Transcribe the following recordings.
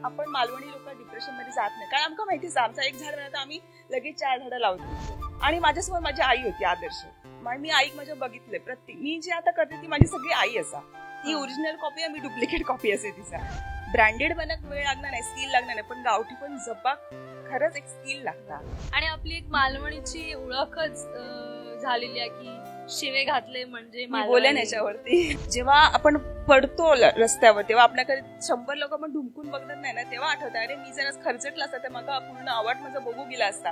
आपण मालवणी लोक डिप्रेशन मध्ये जात नाही, कारण आमका माहितीच आमचा एक झाड तर आम्ही लगेच 4 झाडं लावतो. आणि माझ्यासमोर माझी आई होती आदर्श. मी आईक माझ्या बघितले, प्रत्येक मी जे आता करते ती माझी सगळी आई असा. ती ओरिजिनल कॉपी आहे, मी डुप्लिकेट कॉपी असे तिचा. ब्रँडेड बनत वेळ लागणार नाही, स्किल लागणार नाही, पण गावठी पण जपा खरंच एक स्किल लागतात. आणि आपली एक मालवणीची ओळखच झालेली आहे की शिवे घातले म्हणजे बोलेन याच्यावरती. जेव्हा आपण पडतो रस्त्यावर तेव्हा आपल्याकडे 100 लोक पण ढुंकून बघत नाही ना, तेव्हा आठवतं अरे मी जरा खर्चटला असता तर मला पूर्ण आवाज माझा बघू गेला असता.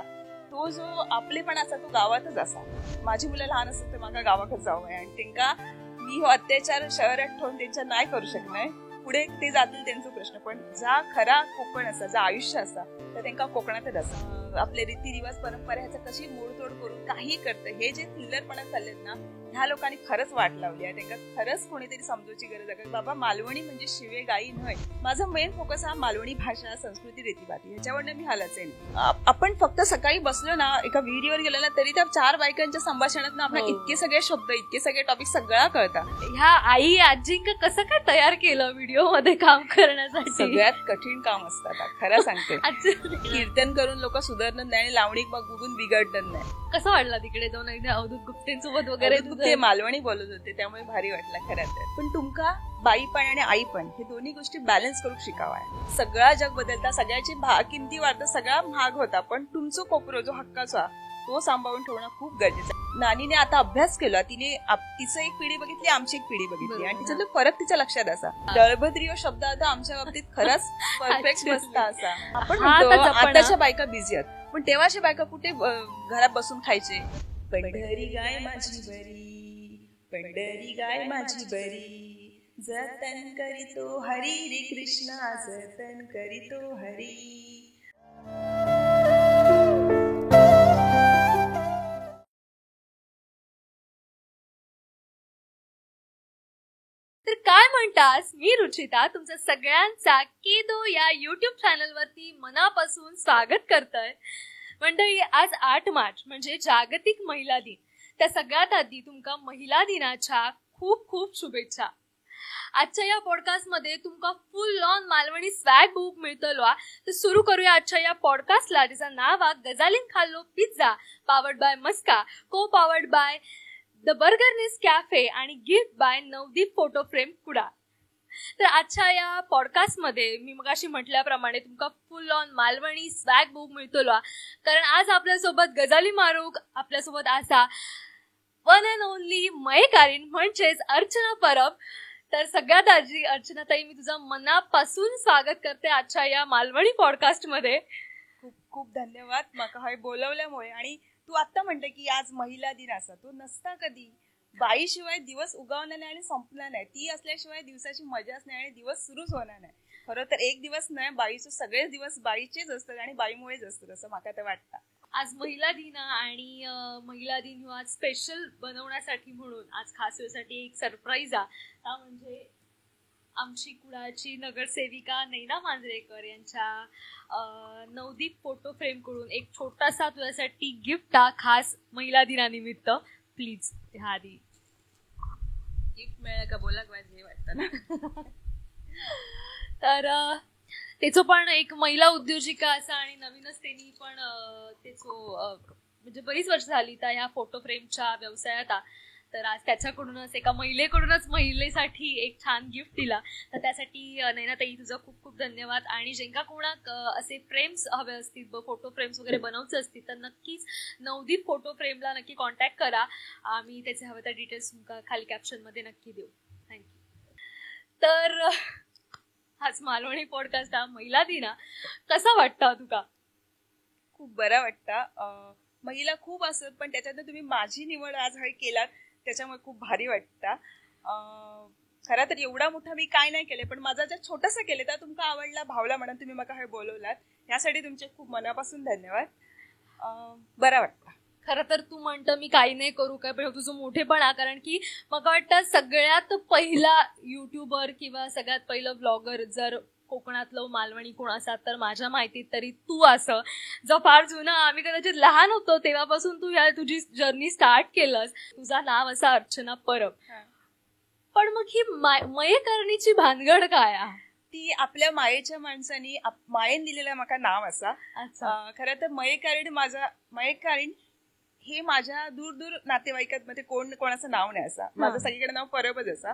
तो जो आपलेपणा असा तो गावातच असा. माझी मुलं लहान असतात तर मला गावाकडे जावं आहे, आणि त्यांना मी अत्याचार शहरात ठेवून त्यांच्या नाही करू शकणार. पुढे ते जातील त्यांचा प्रश्न, पण जा खरा कोकण असा, जा आयुष्य असा तर त्यांना कोकणातच असा. आपले रीतिरिवाज परंपरा ह्याचा कशी मोडतोड करून काही करतं, हे जे थिल्लरपणा चाललेत ना, ह्या लोकांनी खरंच वाट लावली आहे. त्यांना खरंच कोणीतरी समजूची गरज आहे. बाबा मालवणी म्हणजे शिवे गाई नाही. माझा मेन फोकस हा मालवणी भाषा, संस्कृती, रीतीभाती ह्याच्यावर मी हालायचं आहे. आपण फक्त सकाळी बसलो ना, एका व्हिडिओवर गेलो ना, तरी त्या 4 बायकांच्या संभाषणात ना आपल्याला इतके सगळे शब्द, इतके सगळे टॉपिक सगळा कळतात. ह्या आई आजींक कसं काय तयार केलं व्हिडिओ मध्ये काम करण्यासाठी? सगळ्यात कठीण काम असतात खरं सांगते. कीर्तन करून लोक सुधारणार नाही आणि लावणी बघून बिघडणार नाही. कसं वाटलं तिकडे जाऊन एकदा अवधूत गुप्तेंसोबत वगैरे? ते मालवणी बोलत होते त्यामुळे भारी वाटलं खरं तर. पण तुमका बाई पण आणि आई पण हे दोन्ही गोष्टी बॅलन्स करून शिकावा. सगळा जग बदलता, सगळ्याची किमती वाढतात, सगळा महाग होता, पण तुमचं कोपरो जो हक्काचा तो सांभाळून ठेवणं खूप गरजेचं आहे. नानीने आता अभ्यास केला, तिने तिचं एक पिढी बघितली, आमची एक पिढी बघितली, आणि तिच्यातलं फरक तिच्या लक्षात असा. दळभद्रिय शब्द आता आमच्या बाबतीत खरंच परफेक्ट मस्त असा. आपण म्हणतो आताच्या बायका बिझी आहेत, पण तेव्हाच्या बायका कुठे घरात बसून खायचे. पंढरी गाय माझी बरी, पंढरी गाय माझी बरी, जतन करीतो हरी रे कृष्णा, जतन करीतो हरी. तर काय म्हणतास, मी रुचिता तुमचं सगळ्यांचा केदो या युट्यूब चॅनलवरती मनापासून स्वागत करतोय. मंडळी, आज 8 मार्च म्हणजे जागतिक महिला दिन. त्या सगळ्यात आधी तुमका महिला दिनाच्या खूप खूप शुभेच्छा. आजच्या या पॉडकास्ट मध्ये तुमका full on Malvani swag book मिळतलो. तर सुरू करूया आजच्या या पॉडकास्टला, ज्याचं नाव आहे गजालीन खाल्लो pizza, powered by Maska, co powered by the बर्गरनेस कॅफे आणि gift by Navdeep photo frame कुडा. तर आजच्या या पॉडकास्ट मध्ये मी मगाशी म्हटल्याप्रमाणे तुमका full on Malvani swag book मिळतलो, कारण आज आपल्यासोबत गजाली मारूक, आपल्यासोबत असा वन अँड ओनली मयेकारीन म्हणजेच अर्चना परब. तर सगळ्यात आधी अर्चना ताई, मी तुझं मनापासून स्वागत करते आजच्या या मालवणी पॉडकास्ट मध्ये. खूप खूप धन्यवाद माका हाय बोलवल्यामुळे. आणि तू आता म्हणते की आज महिला दिन असा, तो नसता कधी. बाईशिवाय दिवस उगवणार नाही आणि संपणार नाही, ती असल्याशिवाय दिवसाची मजाच नाही आणि दिवस सुरूच होणार नाही. खरं तर एक दिवस नाही, बाईचे सगळेच दिवस बाईचेच असतात आणि बाईमुळेच असतात असं माका तर वाटतं. आज महिला दिन आणि महिला दिन आज स्पेशल बनवण्यासाठी म्हणून आज खास वेळेसाठी एक सरप्राईज आहे. म्हणजे आमची कुडाची नगरसेविका नैना मांजरेकर यांच्या नवदीप फोटो फ्रेम कडून एक छोटासा तुझ्यासाठी गिफ्ट खास महिला दिनानिमित्त. प्लीज ह्या आधी गिफ्ट मिळालं का बोला पाहिजे वाटतं ना. तर त्याचं पण एक महिला उद्योजिका असा आणि नवीनच त्यांनी पण त्याचं म्हणजे बरीच वर्ष झाली त्या ह्या फोटो फ्रेमच्या व्यवसायात. तर आज त्याच्याकडूनच एका महिलेकडूनच महिलेसाठी एक छान गिफ्ट दिला. तर त्यासाठी नैनाताई तुझं खूप खूप धन्यवाद. आणि ज्यांका कोणाक असे फ्रेम्स हवे असतील, फोटो फ्रेम्स वगैरे बनवचे असतील, तर नक्कीच नवदीप फोटो फ्रेमला नक्की कॉन्टॅक्ट करा. आम्ही त्याचे हवे त्या डिटेल्स तुमका खाली कॅप्शन मध्ये नक्की देऊ. थँक्यू. तर आज मालवणी पॉडकास्ट हा महिला दिना कसा वाटता तुका? खूप बरा वाटतं. महिला खूप असत, पण त्याच्यातनं तुम्ही माझी निवड आज हा केलात त्याच्यामुळे खूप भारी वाटतं. खरं तर एवढा मोठा मी काय नाही केले, पण माझा जर छोटासा केले तर तुमका आवडला, भावला म्हणून तुम्ही मला हे बोलवलात, यासाठी तुमचे खूप मनापासून धन्यवाद. बरं वाटतं. खरं तर तू म्हणतं मी काही नाही करू काय, पण तुझं मोठेपणा, कारण की मला वाटतं सगळ्यात पहिला युट्यूबर किंवा सगळ्यात पहिलं ब्लॉगर जर कोकणातलं मालवणी कोण असतात तर माझ्या माहितीत तरी तू असं, जो फार जुना, आम्ही कदाचित लहान होतो तेव्हापासून तू ह्या तुझी जर्नी स्टार्ट केलंस. तुझं नाव असं अर्चना परब. पण मग ही मयेकरणीची भानगड काय? ती आपल्या मायेच्या माणसानी मायेन दिलेलं म्हाका नाव असा. खरं तर मयेकारीण हे माझ्या दूर दूर नातेवाईकात मध्ये कोणाचं नाव नाही असा. माझं सगळीकडे नाव परबच असा.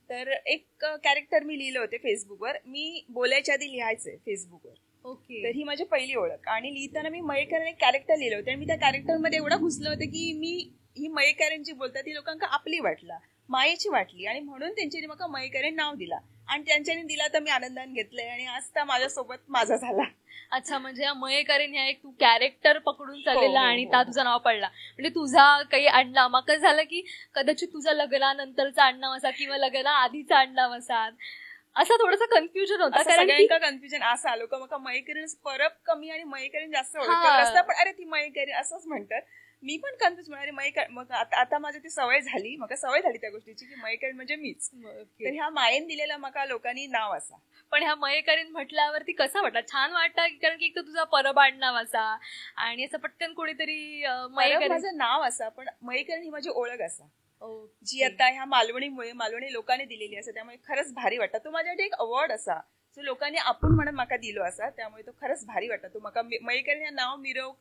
तर एक कॅरेक्टर मी लिहिलं होते फेसबुकवर. मी बोलायच्या आधी लिहायचंय फेसबुकवर. ओके. तर ही माझी पहिली ओळख. आणि लिहिताना मी मयेकारीण एक कॅरेक्टर लिहिलं होतं आणि मी त्या कॅरेक्टरमध्ये एवढं घुसलं होतं की मी ही मयेकारीण जी बोलतात ती लोकांना आपली वाटला, मायेची वाटली आणि म्हणून त्यांच्यानी मला मयेकारीण नाव दिला आणि त्यांच्यानी दिला तर मी आनंदाने घेतलंय आणि आज त्या माझ्यासोबत माझा झाला. अच्छा, म्हणजे या मयेकारीण ह्या एक तू कॅरेक्टर पकडून चाललेला आणि हो. त्या तुझं नाव पडला. म्हणजे तुझा काही आडनाव मग झालं की कदाचित तुझा लग्नानंतरचा आडनाव असा किंवा लग्ना आधीचा आडनाव असा, असं थोडंसं कन्फ्युजन होतं. कारण सगळ्यांका कन्फ्युजन असं आलो का मग मयेकारीण परब कमी आणि मयेकारीण जास्त ओळखतात, पण अरे ती मयेकारीण असंच म्हणतात. मी पण कन्फ्युज म्हणाले मयेकारीण. मग आता माझी ती सवय झाली, मग सवय झाली त्या गोष्टीची की मयेकारीण म्हणजे मीच. तर ह्या मायेन दिलेला मका लोकांनी नाव असा. पण ह्या मयेकारीण म्हटल्यावरती कसा वाटला? छान वाटला? कारण की एक तर तुझा परब आडनाव असा आणि असं पटकन कोणीतरी माझं नाव असा, पण मयेकारीण ही माझी ओळख असा जी आता ह्या मालवणी लोकांनी दिलेली असा. त्यामुळे खरंच भारी वाटतं. तो माझ्यासाठी एक अवॉर्ड असा जो लोकांनी आपण म्हणून माका दिलो असा. त्यामुळे तो खरंच भारी वाटतं. तो माका मयेकारीण हे नाव मिरव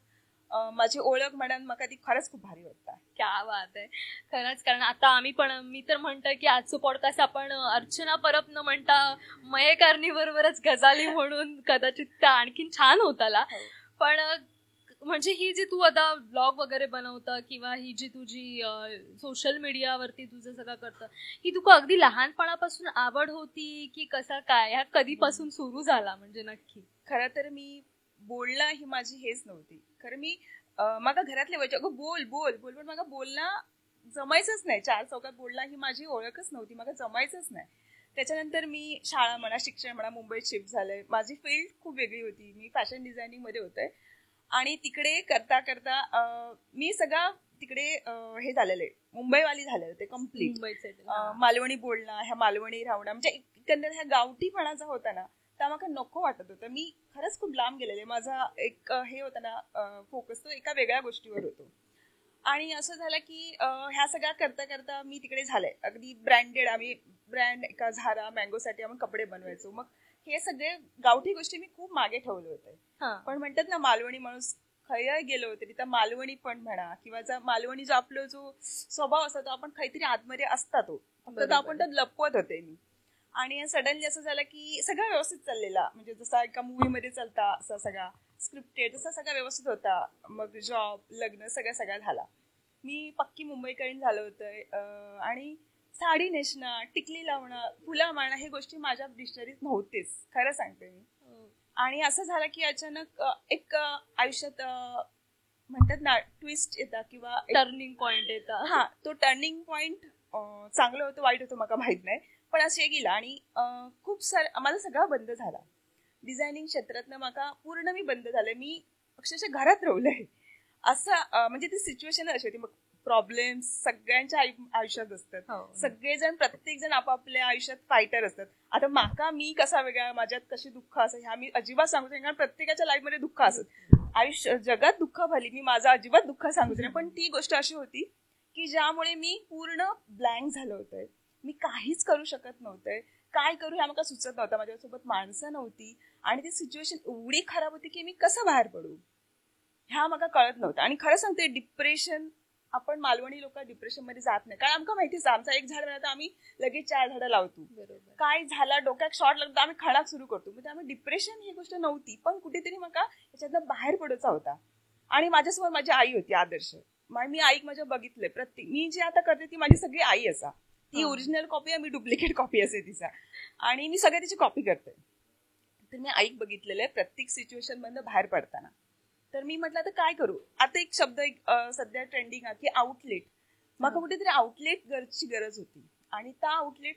माझी ओळख म्हणून मला ती खरंच खूप भारी वाटतं. क्या बात आहे खरंच. कारण आता मी तर म्हणतोय की आजचं पॉडकास्ट आपण अर्चना परब न म्हणता मयेकारिणी बरोबरच गजाली म्हणून कदाचित आणखीन छान होत आला. पण म्हणजे ही जी तू आता ब्लॉग वगैरे बनवतं किंवा ही जी तुझी सोशल मीडियावरती तुझं सगळं करतं, ही तुका अगदी लहानपणापासून आवड होती की कसा काय? ह्या कधीपासून सुरू झाला म्हणजे नक्की? खरं तर मी बोलणं ही माझी हेच नव्हती. खरं मी मागा घरातले व्हायचे अगं बोल बोल बोल, पण मला बोलणं जमायचंच नाही. चार चौकात बोलणं ही माझी ओळखच नव्हती, मला जमायचंच नाही. त्याच्यानंतर मी शाळा म्हणा, शिक्षण म्हणा, मुंबईत शिफ्ट झालंय. माझी फील्ड खूप वेगळी होती. मी फॅशन डिझायनिंग मध्ये होते आणि तिकडे करता करता मी सगळं तिकडे हे झालेलं आहे, मुंबईवाली झाले होते कम्प्लीट. मालवणी बोलणं, ह्या मालवणी राहणं म्हणजे एकंदर ह्या गावठीपणाचा होता ना, त्या मला नको वाटत होतं. मी खरंच खूप लांब गेलेले. माझा एक हे होता ना फोकस, तो एका वेगळ्या गोष्टीवर होतो. आणि असं झालं की ह्या सगळ्या करता करता मी तिकडे झालंय अगदी ब्रँडेड. आम्ही ब्रँड एका झारा मँगोसाठी आपण कपडे बनवायचो. मग हे सगळे गावठी गोष्टी मी खूप मागे ठेवले होते. पण म्हणतात ना मालवणी माणूस खय गेलो होते तिथं मालवणी पण म्हणा किंवा मालवणी जो आपला जो स्वभाव असतो तो आपण काहीतरी आतमध्ये असता तो फक्त आपण त्यात लपवत होते मी. आणि सडनली असं झालं की सगळं व्यवस्थित चाललेला, म्हणजे जसा एका मूवी मध्ये चालता असा सगळा स्क्रिप्टेड तसा सगळा व्यवस्थित होता. मग जॉब, लग्न सगळा झाला. मी पक्की मुंबईकरीण झालं होतं आणि साडी नेसणं, टिकली लावणं, फुलं मारणं हे गोष्टी माझ्या डिक्शनरीत नव्हतेच, खरं सांगते मी. आणि असं झालं की अचानक एक आयुष्यात म्हणतात ना ट्विस्ट येतात किंवा टर्निंग पॉइंट येतात. हा, तो टर्निंग पॉइंट चांगलं होतं वाईट होतं मला माहित नाही, पण असे गेला आणि खूप माझा सगळा बंद झाला. डिझायनिंग क्षेत्रातनं मला पूर्ण मी बंद झाले. मी अक्षरशः घरात राहिलंय असं, म्हणजे ती सिच्युएशन अशी होती. मग प्रॉब्लेम सगळ्यांच्या आयुष्यात असतात. सगळेजण प्रत्येक जण आपापल्या आयुष्यात फायटर असतात. आता मी कसा वेगळा, माझ्यात कशी दुःख असं ह्या मी अजिबात सांगू शकते, कारण प्रत्येकाच्या लाईफमध्ये दुःख असत. आयुष्य जगात दुःख भली, मी माझं अजिबात दुःख सांगू शकते. पण ती गोष्ट अशी होती की ज्यामुळे मी पूर्ण ब्लँक झालं होतं. मी काहीच करू शकत नव्हते. काय करू ह्या मला सुचत नव्हतं. माझ्यासोबत माणसं नव्हती आणि ती सिच्युएशन एवढी खराब होती की मी कसं बाहेर पडू ह्या मला कळत नव्हतं. आणि खरं सांगते, डिप्रेशन, आपण मालवणी लोक डिप्रेशन मध्ये जात नाही, कारण आमका माहितीच आमचा एक झाड मिळालं तर आम्ही लगेच 4 झाडं लावतो. काय झालं, डोक्यात शॉर्ट लागतो आम्ही खणाक सुरू करतो. म्हणजे आम्ही डिप्रेशन ही गोष्ट नव्हती, पण कुठेतरी मला याच्यातनं बाहेर पडायचा होता. आणि माझ्यासमोर माझी आई होती आदर्श. मी आईक माझ्या बघितलंय. प्रत्येक मी जे आता करते ती माझी सगळी आई असा. ती ओरिजिनल कॉपी आहे, मी डुप्लिकेट कॉपी असे तिचा, आणि मी सगळ्या तिची कॉपी करते. तर मी आईक बघितलेलं आहे प्रत्येक सिच्युएशन मधनं बाहेर पडताना. तर मी म्हटलं तर काय करू. आता एक शब्द सध्या ट्रेंडिंग आहे की आउटलेट. मला कुठेतरी आउटलेट गरज होती आणि त्या आउटलेट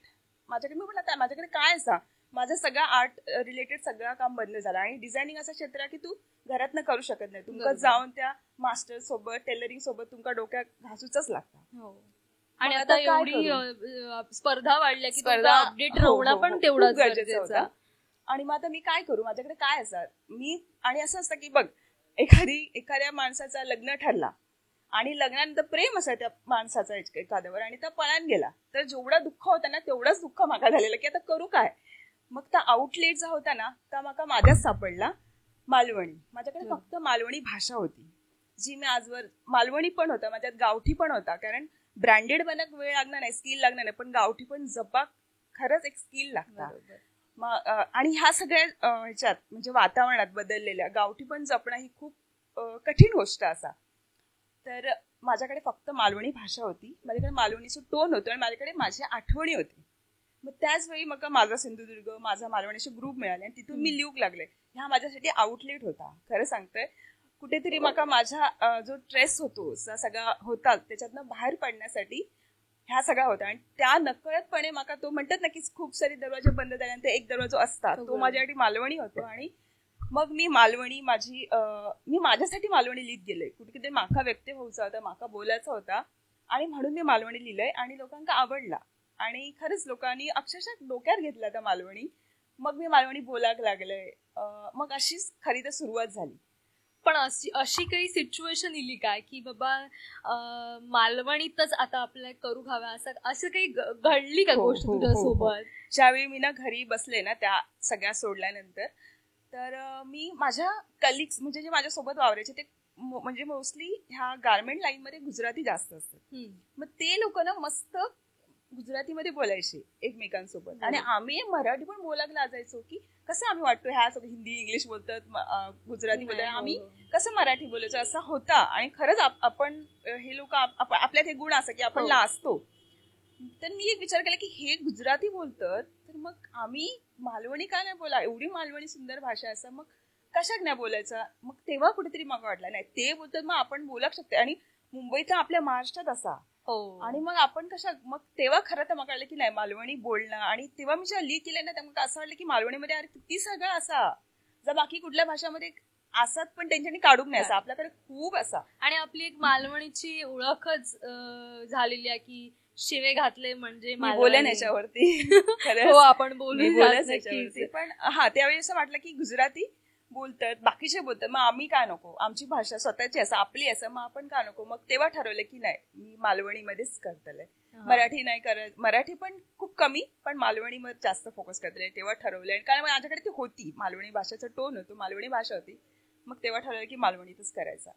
माझ्याकडे, मी म्हटलं माझ्याकडे काय असा, माझं सगळं आर्ट रिलेटेड सगळं काम बंद झालं. आणि डिझायनिंग असं क्षेत्र आहे की तू घरातनं करू शकत नाही, तुमका जाऊन त्या मास्टर सोबत, टेलरिंग सोबत तुमका डोक्यात घासूच लागतं. आणि आता एवढी स्पर्धा वाढल्या की अपडेट राहणं पण तेवढंच गरजेचं होतं. आणि मग आता मी काय करू, माझ्याकडे काय असं मी. आणि असं असतं की बघ, एखाद्या माणसाचा लग्न ठरला आणि लग्नानंतर प्रेम असाय त्या माणसाचा एखाद्यावर आणि तो पळून गेला, तर जेवढं दुःख होतं ना तेवढंच दुःख मागा झालेलं की आता करू काय. मग तो आउटलेट जो होता ना तो म्हाका माझ्याच सापडला मालवणी. माझ्याकडे फक्त मालवणी भाषा होती जी मी आजवर, मालवणी पण होता माझ्यात, गावठी पण होता, कारण ब्रँडेड बनाक वेळ लागणार नाही, स्किल लागणार नाही, पण गावठी पण जपाक खरंच एक स्किल लागता. आणि ह्या सगळ्या ह्याच्यात म्हणजे वातावरणात बदललेल्या गावठी पण जपणं ही खूप कठीण गोष्ट असा. तर माझ्याकडे फक्त मालवणी भाषा होती, माझ्याकडे मालवणीचं टोन होतं आणि माझ्याकडे माझ्या आठवणी होती. मग त्याच वेळी मग माझा सिंधुदुर्ग, माझा मालवणीचे ग्रुप मिळाले आणि तिथून मी लिहूक लागले. ह्या माझ्यासाठी आउटलेट होता. खरं सांगतोय, कुठेतरी मका माझा जो स्ट्रेस होतो सगळा होता त्याच्यातनं बाहेर पडण्यासाठी ह्या सगळ्या होता. आणि त्या नकळतपणे मका तो म्हणतात ना की खूप सारे दरवाजे बंद झाल्यानंतर एक दरवाजा असतात, तो माझ्यासाठी मालवणी होतो. आणि मग मी मालवणी मी माझ्यासाठी मालवणी लिहित गेले. कुठे माका व्यक्त व्हायचा होता, माका बोलायचा होता आणि म्हणून मी मालवणी लिहिलंय आणि लोकांना आवडला. आणि खरंच लोकांनी अक्षरशः डोक्यात घेतला त्या मालवणी. मग मी मालवणी बोलायला लागले. मग अशीच खरी तर सुरुवात झाली. पण अशी काही सिच्युएशन इली काय की बाबा मालवणीतच आता आपल्याला करू घाव्या असं काही घडली का गोष्ट तुझ्यासोबत? ज्यावेळी मी ना घरी बसले ना त्या सगळ्या सोडल्यानंतर, तर मी माझ्या कलिग्स म्हणजे जे माझ्यासोबत वावरायचे ते म्हणजे मोस्टली ह्या गारमेंट लाईन मध्ये गुजराती जास्त असतात. मग ते लोक ना मस्त गुजरातीमध्ये बोलायचे एकमेकांसोबत आणि आम्ही मराठी पण बोलायला लाजायचो की कसं आम्ही वाटतो ह्या सगळं हिंदी इंग्लिश बोलतात, गुजराती बोलतात, आम्ही कसं मराठी बोलायचं असा होता. आणि खरंच आपण हे लोक आपल्यात हे गुण असं की आपण लाजतो. तर मी एक विचार केला की हे गुजराती बोलतात तर मग आम्ही मालवणी का नाही बोला, एवढी मालवणी सुंदर भाषा असं मग कशाक नाही बोलायचं. मग तेव्हा कुठेतरी मग वाटलं नाही ते बोलतात मग आपण बोलू शकतो. आणि मुंबईत आपल्या महाराष्ट्रात असा आणि मग आपण मग तेव्हा खरं तर मग कळलं की नाही मालवणी बोलणं. आणि तेव्हा मी जेव्हा लिह केलं ना तेव्हा असं वाटलं की मालवणीमध्ये अरे किती सगळं असा जर बाकी कुठल्या भाषामध्ये असत पण त्यांच्यानी काढून नाही असा, आपल्याकडे खूप असा. आणि आपली एक मालवणीची ओळखच झालेली आहे की शिवे घातले म्हणजे बोलेन याच्यावरती. हो आपण बोलू. पण त्यावेळी असं वाटलं की गुजराती बोलतात, बाकीचे बोलतात, मग आम्ही काय नको, आमची भाषा स्वतःची असं आपली असं मग आपण का नको. मग तेव्हा ठरवलं की नाही मी मालवणीमध्येच करतलंय, मराठी नाही करत. मराठी पण खूप कमी, पण मालवणीमध्ये जास्त फोकस करतलंय तेव्हा ठरवलंय. कारण माझ्याकडे ती होती मालवणी भाषेचं टोन होतो, मालवणी भाषा होती. मग तेव्हा ठरवलं की मालवणीतच करायचा.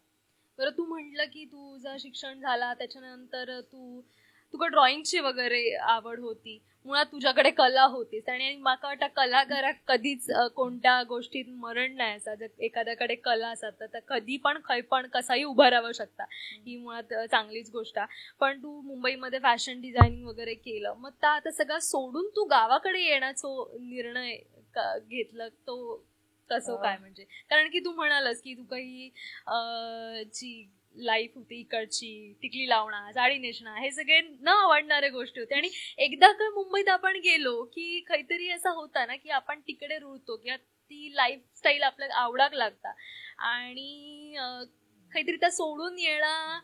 बरं, तू म्हटलं की तुझं शिक्षण झाला त्याच्यानंतर तुका ड्रॉइंगची वगैरे आवड होती, मुळात तुझ्याकडे कला होतीच. आणि माका वाटतं कलाकाराक कधीच कोणत्या गोष्टीत मरण नाही असा. जर एखाद्याकडे कला असतात तर कधी पण खय पण कसाही उभा राहू शकता, ही मुळात चांगलीच गोष्ट आहे. पण तू मुंबईमध्ये फॅशन डिझायनिंग वगैरे केलं, मग आता सगळं सोडून तू गावाकडे येण्याचा निर्णय घेतला तो कसं काय? म्हणजे कारण की तू म्हणालस की तू काही जी लाईफ होती इकडची, टिकली लावणं, साडी नेसणं, हे सगळे न आवडणारे गोष्टी होते. आणि एकदा का मुंबईत आपण गेलो की काहीतरी असं होता ना की आपण तिकडे रुळतो किंवा ती लाईफस्टाईल आपल्याला आवडाक लागता आणि काहीतरी त्या सोडून येणं,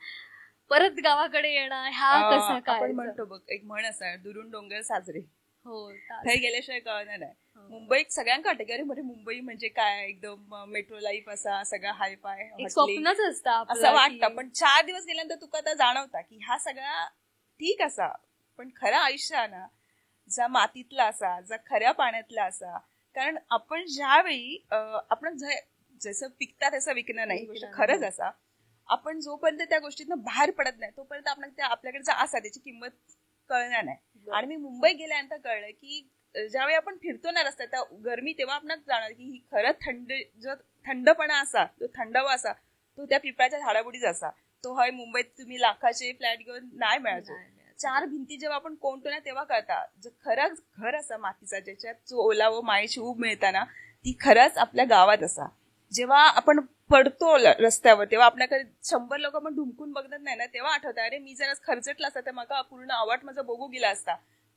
परत गावाकडे येणं, ह्या कसा काय? आपण म्हणतो बघ एक म्हण असा, दुरून डोंगर साजरे. हो, काही गेल्याशिवाय कळणार नाही. मुंबईत सगळ्यांना वाटतं की अरे मुंबई म्हणजे काय, एकदम मेट्रो लाईफ असा सगळं हाय फाय स्वप्नच असतं असं वाटतं. पण 4 दिवस गेल्यानंतर तुका आता जाणवता की हा सगळा ठीक असा, पण खरं आयुष्य ना जा मातीतला असा, जा खऱ्या पाण्यातला असा. कारण आपण ज्यावेळी आपण जसं पिकता तसं विकणं नाही, खरंच असा. आपण जोपर्यंत त्या गोष्टीतनं बाहेर पडत नाही तोपर्यंत आपण आपल्याकडे जा असा त्याची किंमत कळणार नाही. आणि मी मुंबई गेल्यानंतर कळलं की ज्यावेळी आपण फिरतो ना रस्त्यात त्या गरमी, तेव्हा आपण जाणार की ही खरंच जो थंडपणा असा, तो थंडावा असा, तो त्या पिंपळाच्या झाडाबुडीच असा. तो हय मुंबईत तुम्ही लाखाचे फ्लॅट घेऊन नाही मिळायचो. 4 भिंती जेव्हा आपण कोणतो ना तेव्हा कळता जो खरंच घर असा मातीचा, ज्याच्यात जो ओला व मायेची ऊब मिळताना ती खरंच आपल्या गावात असा. जेव्हा आपण पडतो रस्त्यावर तेव्हा आपल्याकडे 100 लोक आपण ढुंकून बघत नाही ना, तेव्हा आठवतं अरे मी जरा खर्चटला असता तर मला पूर्ण आवाट माझा बघू गेला असता.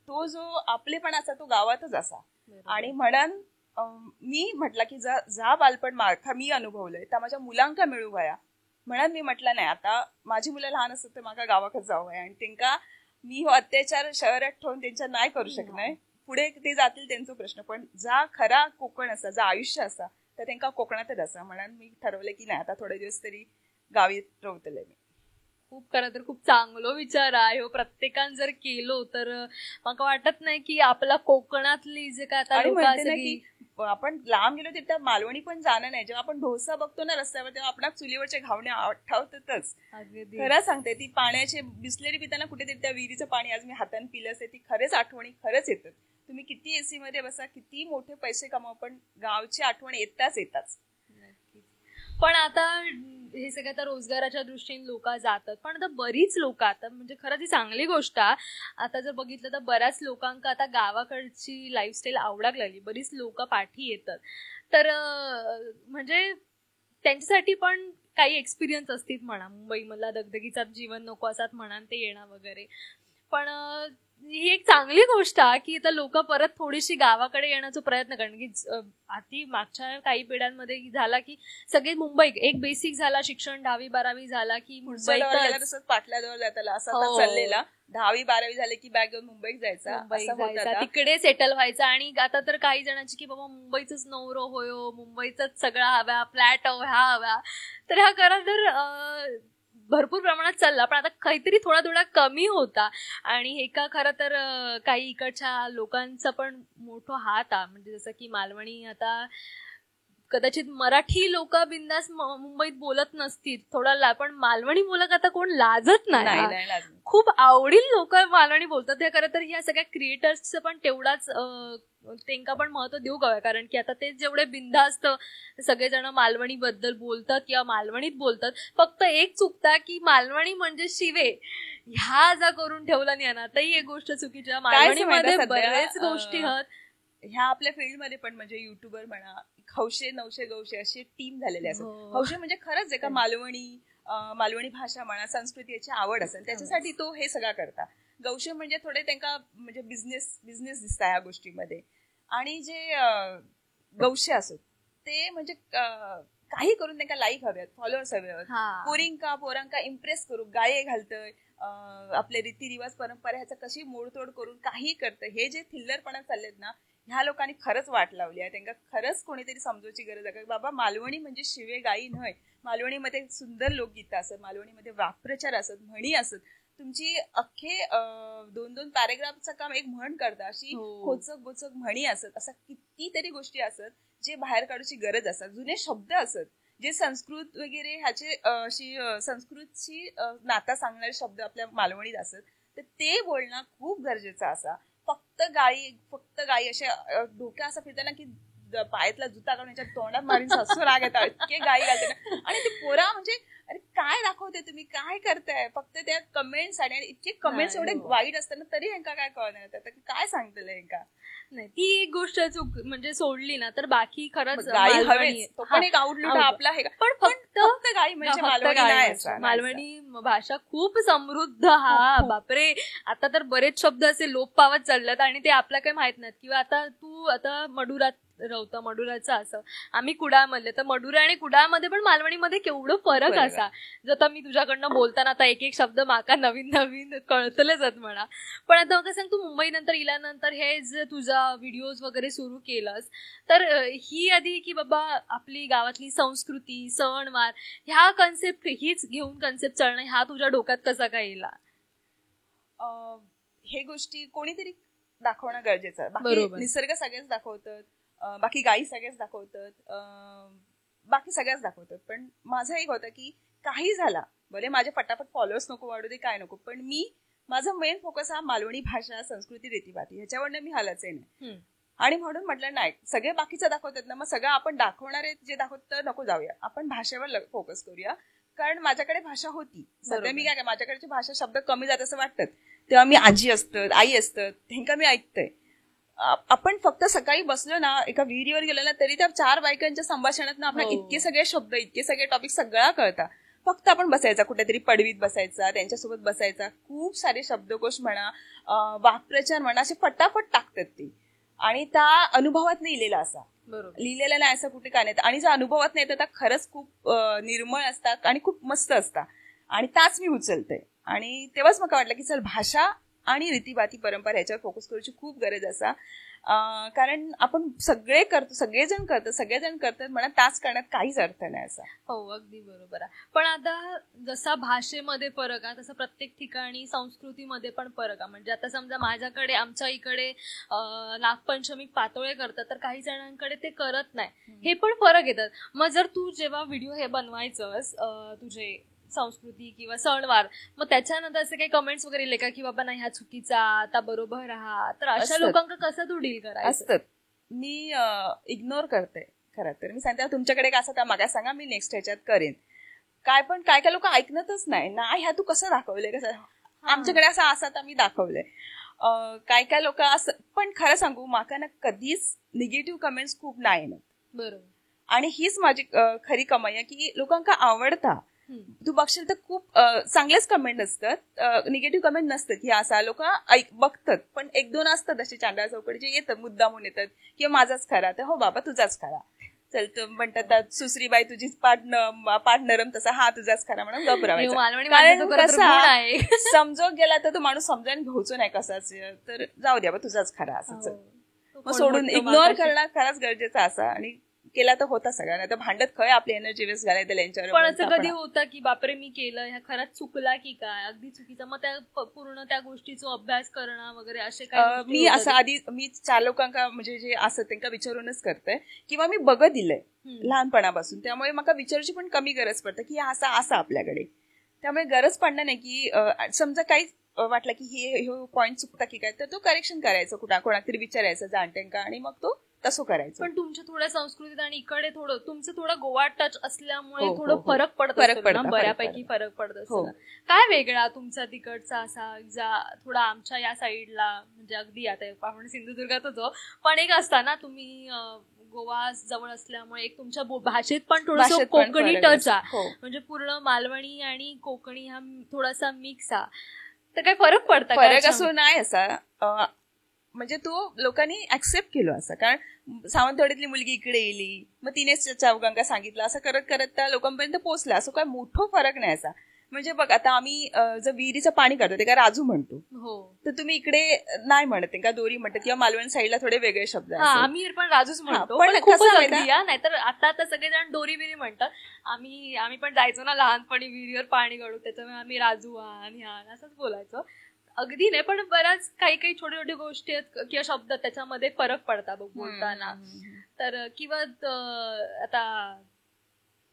तो जो आपलेपणा असा तो गावातच असा. आणि म्हणून मी म्हटलं की जा बालपण मी अनुभवलंय तर माझ्या मुलांका मिळू वया. म्हणून मी म्हटलं नाही आता माझी मुलं लहान असतात तर मला गावाकडे जाऊ वया आणि त्यांना मी अत्याचार शहरात ठेवून त्यांच्या नाही करू शकणार. पुढे ते जातील त्यांचा प्रश्न, पण जा खरा कोकण असा, जा आयुष्य असा तर त्यांना कोकणातच असा. म्हणून मी ठरवलं की नाही आता थोडे दिवस तरी गावी रवतले मी. खूप खरं तर खूप चांगलो विचार आहे हो. प्रत्येकान जर केलो तर म्हाका वाटत नाही की आपला कोकणातली जे काय आता आणि लोक म्हणते ना की आपण लांब गेलो तिथे मालवणी पण जाणं नाही. जेव्हा आपण डोसा बघतो ना रस्त्यावर तेव्हा आपल्या चुलीवरच्या घावण्या आठवतातच. खरं सांगते, ती पाण्याचे बिसलेरी पिताना कुठेतरी त्या विहिरीचं पाणी आज मी हाताने पिलं असते, ती खरंच आठवणी खरंच येतात. तुम्ही किती एसी मध्ये बसा, किती मोठे पैसे कमावा, पण गावची आठवण येताच. पण आता हे सगळं आता रोजगाराच्या दृष्टीने लोक जातात, पण आता बरीच लोक आता म्हणजे खरं ती चांगली गोष्ट आहे. आता जर बघितलं तर बऱ्याच लोकांका आता गावाकडची लाईफस्टाईल आवडाक लागली, बरीच लोक पाठी येतात. तर म्हणजे त्यांच्यासाठी पण काही एक्सपिरियन्स असतील म्हणा, मुंबई मधला दगदगीचा जीवन नको असतात म्हणा ते येणं वगैरे. पण ही एक चांगली गोष्ट आहे की आता लोक परत थोडीशी गावाकडे येण्याचा प्रयत्न कारण की आधी मागच्या काही पिढ्यांमध्ये झाला की सगळे मुंबई एक बेसिक झाला शिक्षण 10वी-12वी झाला की मुंबईत तसंच पाटल्याजवळ जाताला असं चाललेला. 10वी-12वी झाले की बॅग घेऊन मुंबईत जायचा, तिकडे सेटल व्हायचा. आणि आता तर काही जणांची की बाबा मुंबईच नवरो होयो, मुंबईच सगळं हव्या, फ्लॅट ह्या हव्या. तर ह्या खरं तर भरपूर प्रमाणात चालला, पण आता काहीतरी थोडा कमी होता. आणि हे का खरं तर काही इकडच्या लोकांचा पण मोठा हात आहे. म्हणजे जसं की मालवणी आता कदाचित मराठी लोक बिंदास मुंबईत बोलत नसतील थोडा, पण मालवणी बोलत आता कोण लाजत नाही. खूप आवडील लोक मालवणी बोलतात. हे खरं तर या सगळ्या क्रिएटर्सचं पण तेवढाच त्यांना पण महत्व देऊ गव्या, कारण की आता ते जेवढे बिनधास्त सगळेजण मालवणी बद्दल बोलतात किंवा मालवणीत बोलतात, फक्त एक चुकता की मालवणी म्हणजे शिवे ह्या जा करून ठेवला नाही ना, तर ही एक गोष्ट चुकीची आहे. मालवणीमध्ये बऱ्याच गोष्टी आहेत. ह्या आपल्या फील्डमध्ये पण म्हणजे युट्यूबर म्हणा, हौशे नवशे गौशे अशी टीम झालेली असतात. हौशे म्हणजे खरंच आहे का मालवणी भाषा म्हणा, संस्कृती याची आवड असेल त्याच्यासाठी तो हे सगळं करता. गौशे म्हणजे थोडे त्यांना म्हणजे बिझनेस दिसता या गोष्टीमध्ये. आणि जे गौशे असत ते म्हणजे काही करून त्यांना लाईक हव्यात, फॉलोअर्स हव्यात, पोरांका इम्प्रेस करू, गाये घालतंय, आपले रीतिरिवाज परंपरा ह्याचा कशी मोडतोड करून काही करतं. हे जे थिल्लरपणा चाललेत ना, ह्या लोकांनी खरंच वाट लावली आहे. त्यांना खरंच कोणीतरी समजूची गरज आहे. बाबा मालवणी म्हणजे शिवे गाई नाही. मालवणीमध्ये सुंदर लोकगीतं असत, मालवणीमध्ये वाक्प्रचार असत, म्हणी असत. तुमची अख्खे 2-2 पॅरेग्राफचं काम एक म्हण करता, अशी खोचक बोचक म्हणी असत. असा कितीतरी गोष्टी असत जे बाहेर काढूची गरज असत. जुने शब्द असत जे संस्कृत वगैरे ह्याचे अशी संस्कृतची नाता सांगणारे शब्द आपल्या मालवणीत असत. तर ते बोलणं खूप गरजेचं असा. फक्त गाई असे डोक्या असं फिरताना की पायातला जुता काढून याच्या तोंडात मारून सासू राग येतात, इतके गाई घालते ना. आणि ते पोरा म्हणजे अरे काय दाखवते तुम्ही, काय करताय, फक्त त्या कमेंट्स आणि इतके कमेंट्स एवढे वाईट असताना तरी ह्यांका काय कळणार, काय सांगतलं ह्यांका. नाही, ती एक गोष्ट म्हणजे सोडली ना तर बाकी खरंच गाई हवेच, तो पण एक आउटलुट आपला आहे. पण फक्त गाई म्हणजे मालवणी भाषा खूप समृद्ध. हा बापरे, आता तर बरेच शब्द असे लोप पावत चाललेत आणि ते आपल्याला काही माहित नाहीत. किंवा आता तू आता मडुरात रवतं, मडुराचं असं, आम्ही कुडाळमधले, तर मडुरा आणि कुडाळमध्ये पण मालवणीमध्ये केवढं फरक असा. जर मी तुझ्याकडनं बोलताना आता एक शब्द माका नवीन कळतलेच आहेत म्हणा. पण आता मग सांग, तू मुंबई नंतर इल्यानंतर हे जे तुझा व्हिडिओज वगैरे सुरू केलंस, तर ही आधी की बाबा आपली गावातली संस्कृती, सणवार ह्या कन्सेप्ट हीच घेऊन कन्सेप्ट चालणं, ह्या तुझ्या डोक्यात कसा काय येला? हे गोष्टी कोणीतरी दाखवणं गरजेचं आहे. बाकी निसर्ग सगळेच दाखवतात, बाकी गाई सगळेच दाखवतात, बाकी सगळ्याच दाखवतात. पण माझं एक होतं की काही झाला बरे, माझे पटापट फॉलोअर्स नको वाढू दे, काय नको, पण माझा मेन फोकस हा मालवणी भाषा, संस्कृती, रीतीभाती ह्याच्यावरनं मी हालायचे नाही. आणि म्हणून म्हटलं नाही, सगळे बाकीचं दाखवतात ना, मग सगळं आपण दाखवणारे जे दाखवत नको जाऊया, आपण भाषेवर फोकस करूया. कारण माझ्याकडे भाषा होती, सध्या मी काय माझ्याकडची भाषा शब्द कमी जात असं वाटतात, तेव्हा मी आजी असतात, आई असतात, ह्यांका मी ऐकतंय. आपण फक्त सकाळी बसलो ना, एका विहिरीवर गेलो ना, तरी त्या 4 बायकांच्या संभाषणात ना आपल्याला इतके सगळे शब्द, इतके सगळे टॉपिक सगळा कळता. फक्त आपण बसायचा, कुठेतरी पडवीत बसायचा, त्यांच्यासोबत बसायचा, खूप सारे शब्दकोश म्हणा, वाक्प्रचार म्हणा, असे फटाफट टाकतात ते. आणि त्या अनुभवात लिहिलेला असा, लिहिलेला नाही असं कुठे काय नाही. आणि जो अनुभवात नाही तर खरंच खूप निर्मळ असतात आणि खूप मस्त असतात. आणि त्याच मी उचलते. आणि तेव्हाच मला वाटलं की चल, भाषा आणि रीतीभाती परंपरा ह्याच्यावर फोकस करायची खूप गरज असा. कारण आपण सगळेजण करतात म्हणा तास करण्यात काहीच अर्थ नाही असा. हो अगदी बरोबर आहे. पण आता जसा भाषेमध्ये फरक आहे तसा प्रत्येक ठिकाणी संस्कृतीमध्ये पण फरक आहे. म्हणजे आता समजा माझ्याकडे आमच्या इकडे नागपंचमी पातोळे करतात तर काही जणांकडे ते करत नाही. हे पण फरक येतात. मग जर तू जेव्हा व्हिडिओ हे बनवायचंस तुझे संस्कृती किंवा सणवार मग त्याच्यानंतर असे काही कमेंट्स वगैरे येले का की बाबा नाही हा चुकीचा आता बरोबर राहा तर अशा लोकांना कसं तू डील करायचं? असतात. मी इग्नोर करते खरं तर. मी सांगते तुमच्याकडे कसं त्या मागा सांगा मी नेक्स्ट ह्याच्यात करेन. काय लोक ऐकतच नाही ह्या तू कसं दाखवलंय कसं आमच्याकडे असं आता मी दाखवलंय. काय लोक असं पण खरं सांगू माका ना कधीच निगेटिव्ह कमेंट्स खूप नाही येणार. बरोबर. आणि हीच माझी खरी कमाई आहे की लोकांना आवडता. तू बघशील तर खूप चांगलेच कमेंट असतात निगेटिव्ह कमेंट नसतात की असा लोक बघतात पण एक दोन असतात असे चांडा चौकडी जे येतात मुद्दामून येतात किंवा माझाच खरा तर हो बाबा तुझाच खरा चल म्हणतात सुसरीबाई तुझीच पाठ नरम तसा हा तुझाच खरा म्हणून गपरावायचा. कारण कसा समजून गेला तर तो माणूस समजायला घेऊचो नाही कसाच तर जाऊ द्या बा तुझाच खरा असं चल मग सोडून इग्नोर करणं खरंच गरजेचं असा. आणि केला तर होता सगळ्यांना तर भांडत खय आपली एनर्जी वेस्ट घालायचं यांच्यावर. पण असं कधी होतं की बापरे मी केलं ह्या खरंच चुकला की काय अगदी चुकीचं मग त्या पूर्ण त्या गोष्टीचा अभ्यास करणं वगैरे असे काय? मी असं आधी मी 4 लोकांका म्हणजे जे असं त्यांना विचारूनच करते किंवा मी बघत दिलंय लहानपणापासून त्यामुळे मला विचारायची पण कमी गरज पडते की असं आपल्याकडे. त्यामुळे गरज पडणार नाही की समजा काही वाटलं की हे पॉईंट चुकता की काय तर तो करेक्शन करायचं कोणातरी विचारायचं जाणत्यांका आणि मग तो तसं करायचं. पण तुमच्या थोड्या संस्कृतीत आणि इकडे तुमचं थोडं गोवा टच असल्यामुळे थोडं फरक पडतो बऱ्यापैकी फरक पडतो. काय वेगळा तुमचा तिकडचा असा थोडा आमच्या या साईडला म्हणजे अगदी आता आपण सिंधुदुर्गात होतो पण एक असता ना तुम्ही गोवा जवळ असल्यामुळे एक तुमच्या भाषेत पण थोडंसं कोकणी टच आहे म्हणजे पूर्ण मालवणी आणि कोकणी हा थोडासा मिक्स आहे तर काय फरक पडता? फरक असं नाही असा म्हणजे तो लोकांनी ऍक्सेप्ट केलं असं. कारण सावंतवाडीतली मुलगी इकडे येईल मग तिने चौघांका सांगितलं असं करत करत त्या लोकांपर्यंत पोहोचला. असं काय मोठं फरक नाही असा. म्हणजे बघ आता आम्ही जर विहिरीचं पाणी करतो ते का राजू म्हणतो तर तुम्ही इकडे नाही म्हणत का दोरी म्हणतात किंवा मालवण साईडला थोडे वेगळे शब्द आम्ही पण राजूच म्हणतो. पण कसं नाहीतर आता सगळेजण दोरी बिरी म्हणतात. आम्ही पण जायचो ना लहानपणी विहिरीवर पाणी काढू त्याच्यामुळे आम्ही राजू आणि असंच बोलायचो. अगदी नाही पण बऱ्याच काही छोटे छोटे गोष्टी आहेत किंवा शब्द त्याच्यामध्ये फरक पडतात बोलताना. तर किंवा आता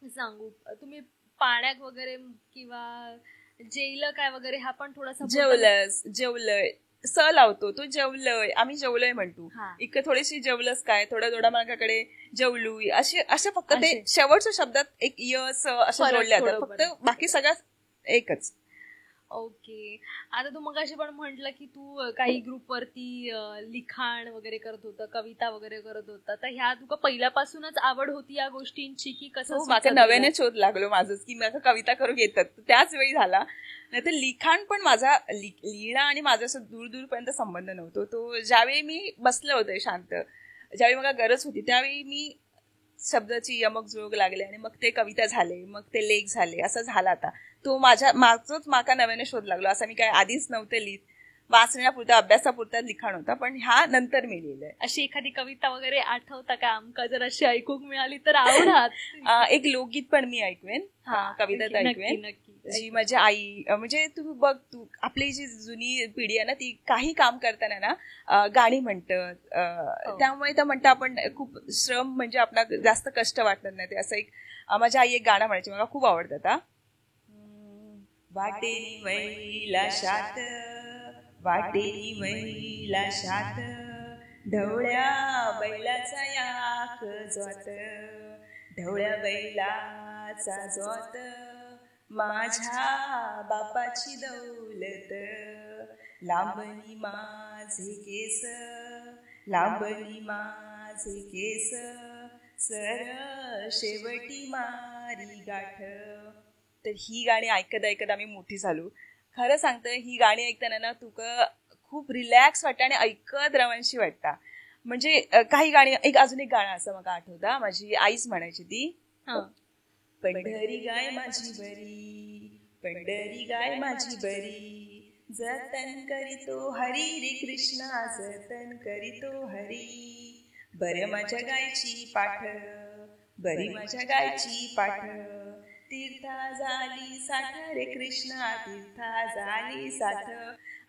सांगू तुम्ही पाण्यात वगैरे किंवा जेवलं काय वगैरे हा पण थोडासा जेवलंय स लावतो तो जेवलंय आम्ही जेवलंय म्हणतो. इकडे थोडीशी जेवलंच काय थोड्या मार्गाकडे जेवलू असे फक्त ते शेवटच्या शब्दात एक स असं जोडले जातात फक्त बाकी सगळ्यात एकच. ओके. आता तू मगाशी पण म्हटलं की तू काही ग्रुप वरती लिखाण वगैरे करत होतं कविता वगैरे करत होता तर ह्या तुका पहिल्यापासूनच आवड होती या गोष्टींची की कसं? माझ्या नव्याने शोध लागलो माझंच की मला कविता करू येतात त्याच वेळी झाला. नाही तर लिखाण पण माझा लिहिणं आणि माझा असं दूरपर्यंत संबंध नव्हतो. तो ज्यावेळी मी बसले होते शांत ज्यावेळी मला गरज होती त्यावेळी मी शब्दाची यमक जोग लागले आणि मग ते कविता झाले मग ते लेख झाले असं झालं. आता तो मागचोच माका नव्याने शोध लागलो असं मी काय आधीच नव्हते लिहित वाचण्यापुरता अभ्यासापुरता लिखाण होता पण ह्या नंतर मी लिहिलंय. अशी एखादी कविता वगैरे आठवता का आमका जर अशी ऐकूक मिळाली तर आवडत? एक लोकगीत पण मी ऐकवेन कविता तर ऐकवेन जी माझी आई म्हणजे तू आपली जी जुनी पिढी आहे ना ती काही काम करताना ना गाणी म्हणतात त्यामुळे तर म्हणतं आपण खूप श्रम म्हणजे आपला जास्त कष्ट वाटत नाही ते असं एक माझी आई एक गाणं म्हणायची मला खूप आवडतं. आता वाटेली मैलाशात वाटेली मैलाशात ढवळ्या बैलाचा याक जोत ढवळ्या बैलाचा जोत माझ्या बापाची दौलत लांबणी माझे केस लांबणी माझे केस सर शेवटी मारी गाठ. तर ही गाणी ऐकत ऐकत आम्ही मोठी झालो. खरं सांगतोय ही गाणी ऐकताना ना तुका खूप रिलॅक्स वाटतं आणि ऐकत रवानशी वाटतं. म्हणजे काही गाणी अजून एक गाणं असं मला आठवतं माझी आईच म्हणायची ती पंढरी गाय माझी बरी पंढरी गाय माझी बरी जतन करीतो हरी रे कृष्णा जतन करीतो हरी. बरे माझ्या गायची पाठ, बरी माझ्या गायची पाठ, तीर्था झाली साठ रे कृष्णा तीर्था झाली साठ.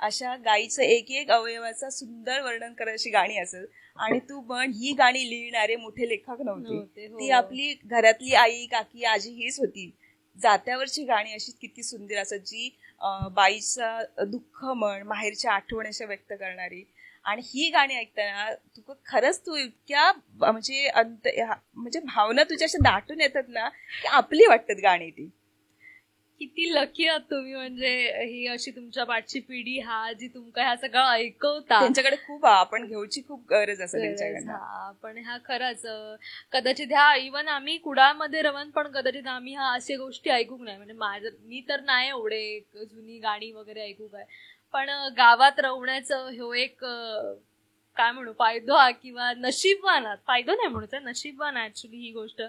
अशा गायीचं एक एक अवयवाचा सुंदर वर्णन करायची गाणी असत. आणि तू पण ही गाणी लिहिणारे मोठे लेखक नव्हते, ती आपली घरातली आई काकी आजी हीच होती. जात्यावरची गाणी अशी किती सुंदर असत, जी बाईचा दुःख म्हण माहेरच्या आठवण अशा व्यक्त करणारी. आणि ही गाणी ऐकताना तू खरंच तू इतक्या म्हणजे भावना तुझ्या अशा दाटून येतात ना की आपली वाटतात गाणी ती. किती लकी आहात तुम्ही, म्हणजे ही अशी तुमच्या पाठची पिढी हा जी तुमका ह्या सगळं ऐकवता. त्यांच्याकडे खूप आपण घेऊची खूप गरज असते त्यांच्याकडनं. पण ह्या खरंच कदाचित ह्या इव्हन आम्ही कुडाळमध्ये रवन पण कदाचित आम्ही ह्या अशा गोष्टी ऐकूक नाही. म्हणजे मी तर नाही एवढे जुनी गाणी वगैरे ऐकू काय, पण गावात रवण्याचं ह्यो एक काय म्हणू फायदो हा किंवा नशीबवान, फायदो नाही म्हणू नशीबवान ऍक्च्युली ही गोष्ट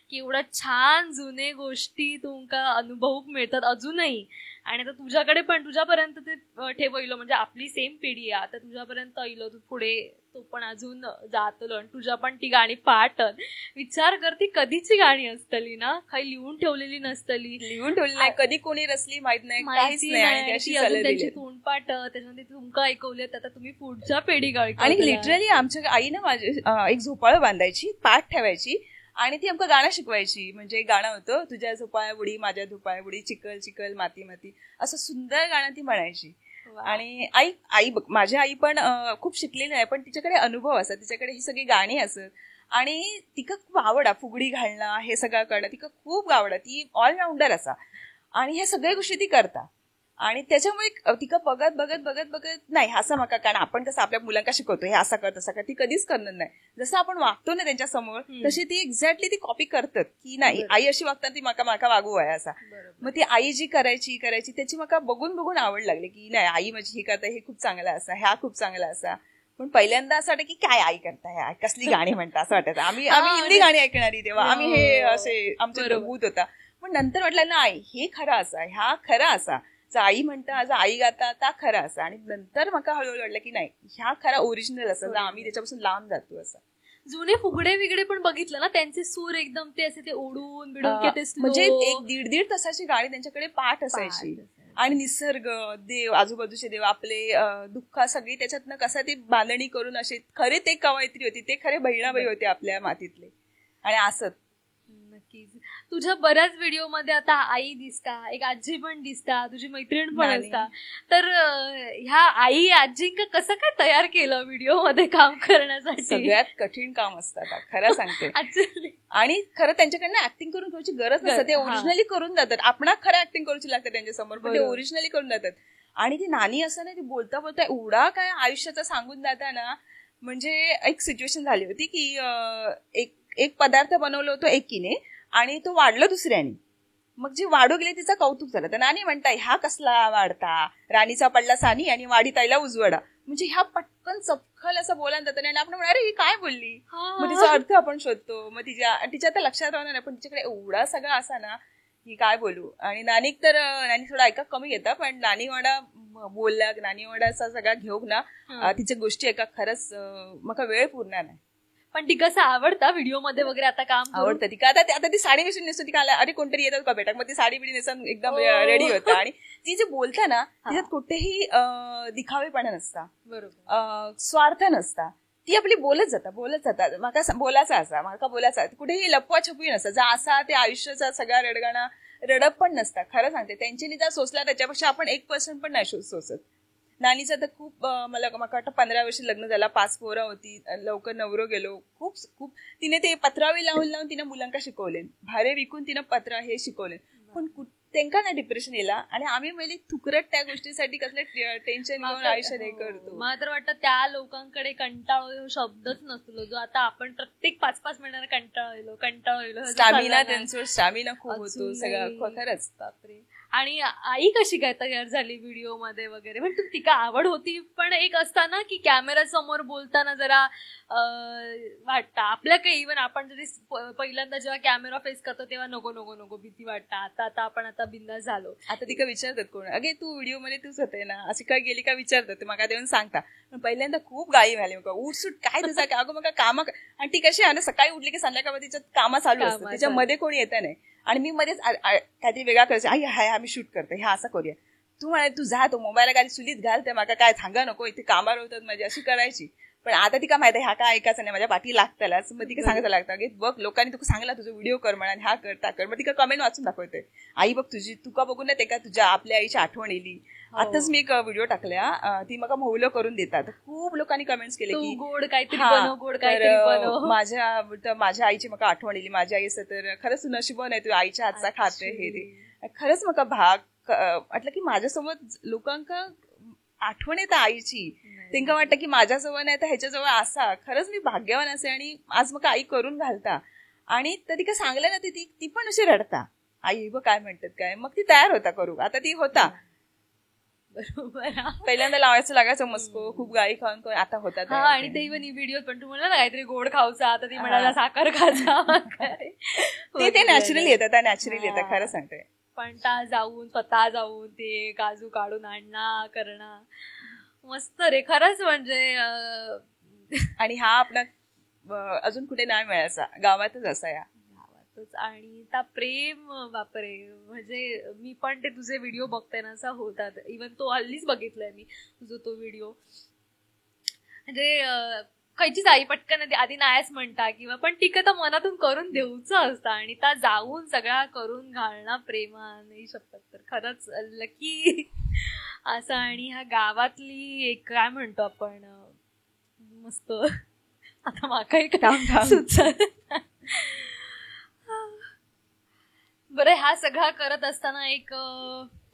की एवढ्या छान जुने गोष्टी तुमका अनुभवूक मिळतात अजूनही. आणि आता तुझ्याकडे पण तुझ्यापर्यंत ते ठेवलो, म्हणजे आपली सेम पिढी आहे आता तुझ्यापर्यंत येलो, तू पुढे तो पण अजून जातलो आणि तुझ्या पण ती गाणी पाठन. विचार कर ती कधीची गाणी असतली ना, काही लिहून ठेवलेली नसतली, लिहून ठेवली नाही, कधी कोणी रचली माहित नाही, काहीच नाही. त्यांची तोंडपाठ त्याच्यामध्ये तुमका ऐकवलेत, आता तुम्ही पुढच्या पिढी गाणी. आणि लिटरली आमच्या आईनं माझी एक झोपाळं बांधायची, पाठ ठेवायची आणि ती आमका गाणं शिकवायची. म्हणजे गाणं होतं तुझ्या झोपाळ्या बुडी माझ्या झोपाळ्या बुडी चिखल चिखल माती माती, असं सुंदर गाणं ती म्हणायची. आणि आई बघ माझी आई पण खूप शिकलेली नाही, पण तिच्याकडे अनुभव असत, तिच्याकडे ही सगळी गाणी असत. आणि तिका खूप आवडा फुगडी घालणं हे सगळं करणं, तिका खूप आवडा, ती ऑलराऊंडर असा. आणि ह्या सगळ्या गोष्टी ती करता. आणि त्याच्यामुळे तिका बघत बघत बघत बघत नाही असं मका, कारण आपण कसं आपल्या मुलांना शिकवतो हे असं कर तसं कर, ती कधीच करणार नाही. जसं आपण वागतो ना त्यांच्या समोर तशी ती एक्झॅक्टली ती कॉपी करतात की नाही आई अशी वागतात ती मका माका वागू आहे असा. मग ती आई जी करायची त्याची मका बघून बघून आवड लागली की नाही आई माझी ही करता हे खूप चांगला असा, ह्या खूप चांगला असा. पण पहिल्यांदा असं वाटतं की काय आई करता, कसली गाणी म्हणता असं वाटायचं. आम्ही हिंदी गाणी ऐकणारी तेव्हा आम्ही हे असे आमच्या भूत होता. पण नंतर वाटलं नाही हे खरा असा, ह्या खरा असा, आई म्हणता आज आई गाता ता खरा असा. आणि नंतर मका हळूहळू वाटलं की नाही ह्या खरा ओरिजिनल असा, आम्ही त्याच्यापासून लांब जातो असा. जुने फुगडे विगडे पण बघितलं ना, त्यांचे सूर एकदम ते असे ते ओढून बिडून म्हणजे 1-1.5 तासाची गाणी त्यांच्याकडे पाठ असायची. आणि निसर्ग देव आजूबाजूचे देव आपले दुःख सगळी त्याच्यातनं कसा ती बांधणी करून असे खरे ते कवयित्री होती, ते खरे बहिणाबाई होते आपल्या मातीतले. आणि असत नक्कीच तुझ्या बऱ्याच व्हिडिओ मध्ये आता आई दिसता, एक आजी पण दिसता, तुझी मैत्रीण पण असता. तर ह्या आई आजींका कसं काय तयार केलं व्हिडिओ मध्ये काम करण्यासाठी? सगळ्यात कठीण काम असतात खरं सांगते. आणि खरं त्यांच्याकडनं ऍक्टिंग करून घ्यायची गरज नसते, ते ओरिजिनली करून जातात. आपण खरं ऍक्टिंग करूची लागते त्यांच्या समोर, पण ते ओरिजिनली करून जातात. आणि ती नानी असं नाही, ती बोलता बोलता एवढा काय आयुष्याचा सांगून जाताना. म्हणजे एक सिच्युएशन झाली होती की एक पदार्थ बनवलं होतं एकीने आणि तो वाढलं दुसऱ्याने. मग जी वाढू गेली तिचं कौतुक झालं, तर नानी म्हणताय ह्या कसला वाढता, राणीचा पडला सानी आणि वाढी ताईला उजवडा. म्हणजे ह्या पटकन चपखल असं बोलायला जातं आणि आपण म्हणणार ही काय बोलली, मग तिचा अर्थ आपण शोधतो. मग तिच्या आता लक्षात राहणार नाही, पण तिच्याकडे एवढा सगळा असा ना की काय बोलू. आणि नानी थोडा ऐका कमी घेता, पण नानीवाडा बोलला नानीवाडाचा सगळा घेऊन ना तिच्या गोष्टी ऐका खरंच मग वेळ पुरणार नाही. पण ती कसं आवडता व्हिडिओ मध्ये वगैरे आता काम आवडतं ती का. आता ती साडी नेसून नेसतो, ती का अरे कोणतरी येतात का बेटा, मग ती साडी बिडी नेसून एकदम रेडी होता. आणि ती जे बोलता ना तिच्यात कुठेही दिखावेपणा नसता, बरोबर स्वार्थ नसता. ती आपली बोलत जातात माका बोलायचा असा, माका बोलायचा, कुठेही लपवा छपवी नसता. जा असा ते आयुष्याचा सगळा रडगाणा रडप पण नसता. खरं सांगते त्यांची निजा सोसला त्याच्यापेक्षा आपण 1% पण नाही सोसत. नानीचं तर खूप मला वाटतं 15 वर्ष लग्न झाला, 5 पोरं होती, लवकर नवरो गेलो. खूप खूप तिने ते पत्रावे लावून तिने मुलांका शिकवले, भारे विकून तिने पत्र हे शिकवले. पण त्यांना नाही डिप्रेशन येला. आणि आम्ही म्हणजे थुकरट त्या गोष्टीसाठी कसले टेन्शन घेऊन आयुष्यात हे करतो. मला तर वाटतं त्या लोकांकडे कंटाळो शब्दच नसलो, जो आता आपण प्रत्येक 5-5 महिन्याला कंटाळलो. स्टॅमिना त्यांचं स्टॅमिना खूप होतो सगळं खरंच. बापरे. आणि आई कशी काय तयार झाली व्हिडिओ मध्ये वगैरे? म्हणजे तिका आवड होती, पण एक असताना की कॅमेरा समोर बोलताना जरा वाटतं आपल्या काही, इव्हन आपण जरी पहिल्यांदा जेव्हा कॅमेरा फेस करतो तेव्हा नको नको नको भीती वाटतं. आता आपण बिंदास झालो. आता तिका विचारतात कोण, अगे तू व्हिडिओ मध्ये तूच होते ना, अशी काय गेली का विचारतात ते मला देऊन सांगता. पण पहिल्यांदा खूप गाई झाली मग उठसूट काय तुझा काय, अगं मग काम. आणि ती कशी आहे ना, सकाळी उठली की संध्याकाळ तिच्यात कामं चालू असतं, त्याच्यामध्ये कोणी येतं नाही. आणि मी मध्येच काहीतरी वेगळा करायचं, आई हाय आम्ही शूट करतो, ह्या असं करूया. तू म्हणाय तू जा, तो मोबाईल गाडी चुलीत घाल, ते मला काय सांगा नको, इथे कामावर होतात माझी, अशी करायची. पण आता ती का माहिती ह्या काय ऐकायचं नाही, माझ्या पाठी लागतालाच. मग तिका सांगायचं लागतं, अगे बघ लोकांनी तुका सांगला तुझं व्हिडिओ कर म्हणा, ह्या कर त्या कर. मग तिका कमेंट वाचून दाखवते, आई बघ तुका बघून नाही ते का तुझ्या आपल्या आईची आठवण येईल. आताच मी एक व्हिडिओ टाकल्या, ती मग मौलं करून देतात. खूप लोकांनी कमेंट्स केले की गोड काहीतरी बनव, गोड काहीतरी बनव. माझ्या आईची मग आठवण येईल. माझी आई असं तर खरंच नशीब नाही तू आईच्या हातचा खाते हे ते. खरंच मग भाग वाटलं की माझ्यासोबत लोकांका आठवण येतं आईची. त्यांना वाटतं की माझ्याजवळ नाही तर ह्याच्याजवळ असा. खरंच मी भाग्यवान असे. आणि आज मग आई करून घालता. आणि तर ती का सांगलं ना, ती पण अशी रडता, आई बघ काय म्हणतात काय. मग ती तयार होता करू. आता ती होता बरोबर. पहिल्यांदा लावायचं लागायचं मस्को, खूप गाई खाऊन आता होतात. आणि ते इव्हन व्हिडिओ पण तुम्हाला ना काहीतरी गोड खाऊचा, आता ती म्हणाला साखर खायचा. ते नॅचरली येतात, त्या नॅचरली येतात, खरं सांगते. पण स्वतः जाऊन ते काजू काढून आणणं करणं मस्त रे खरंच. म्हणजे आणि हा आपला अजून कुठे नाही मिळायचा, गावातच असा या गावातच. आणि त्या प्रेम बापरे, म्हणजे मी पण ते तुझे व्हिडिओ बघते ना असा होतात. इव्हन तो हल्लीच बघितलाय मी तुझा तो व्हिडिओ. म्हणजे खयचीच आई पटकन आधी नाहीच म्हणता किंवा, पण ठीक आहे तर मनातून करून देऊचं असतं. आणि त्या जाऊन सगळा करून घालणं प्रेमाने शपथ, तर खरंच लकी असं. आणि ह्या गावातली एक काय म्हणतो आपण मस्त, आता माकाही सुचत. बरं, हा सगळा करत असताना एक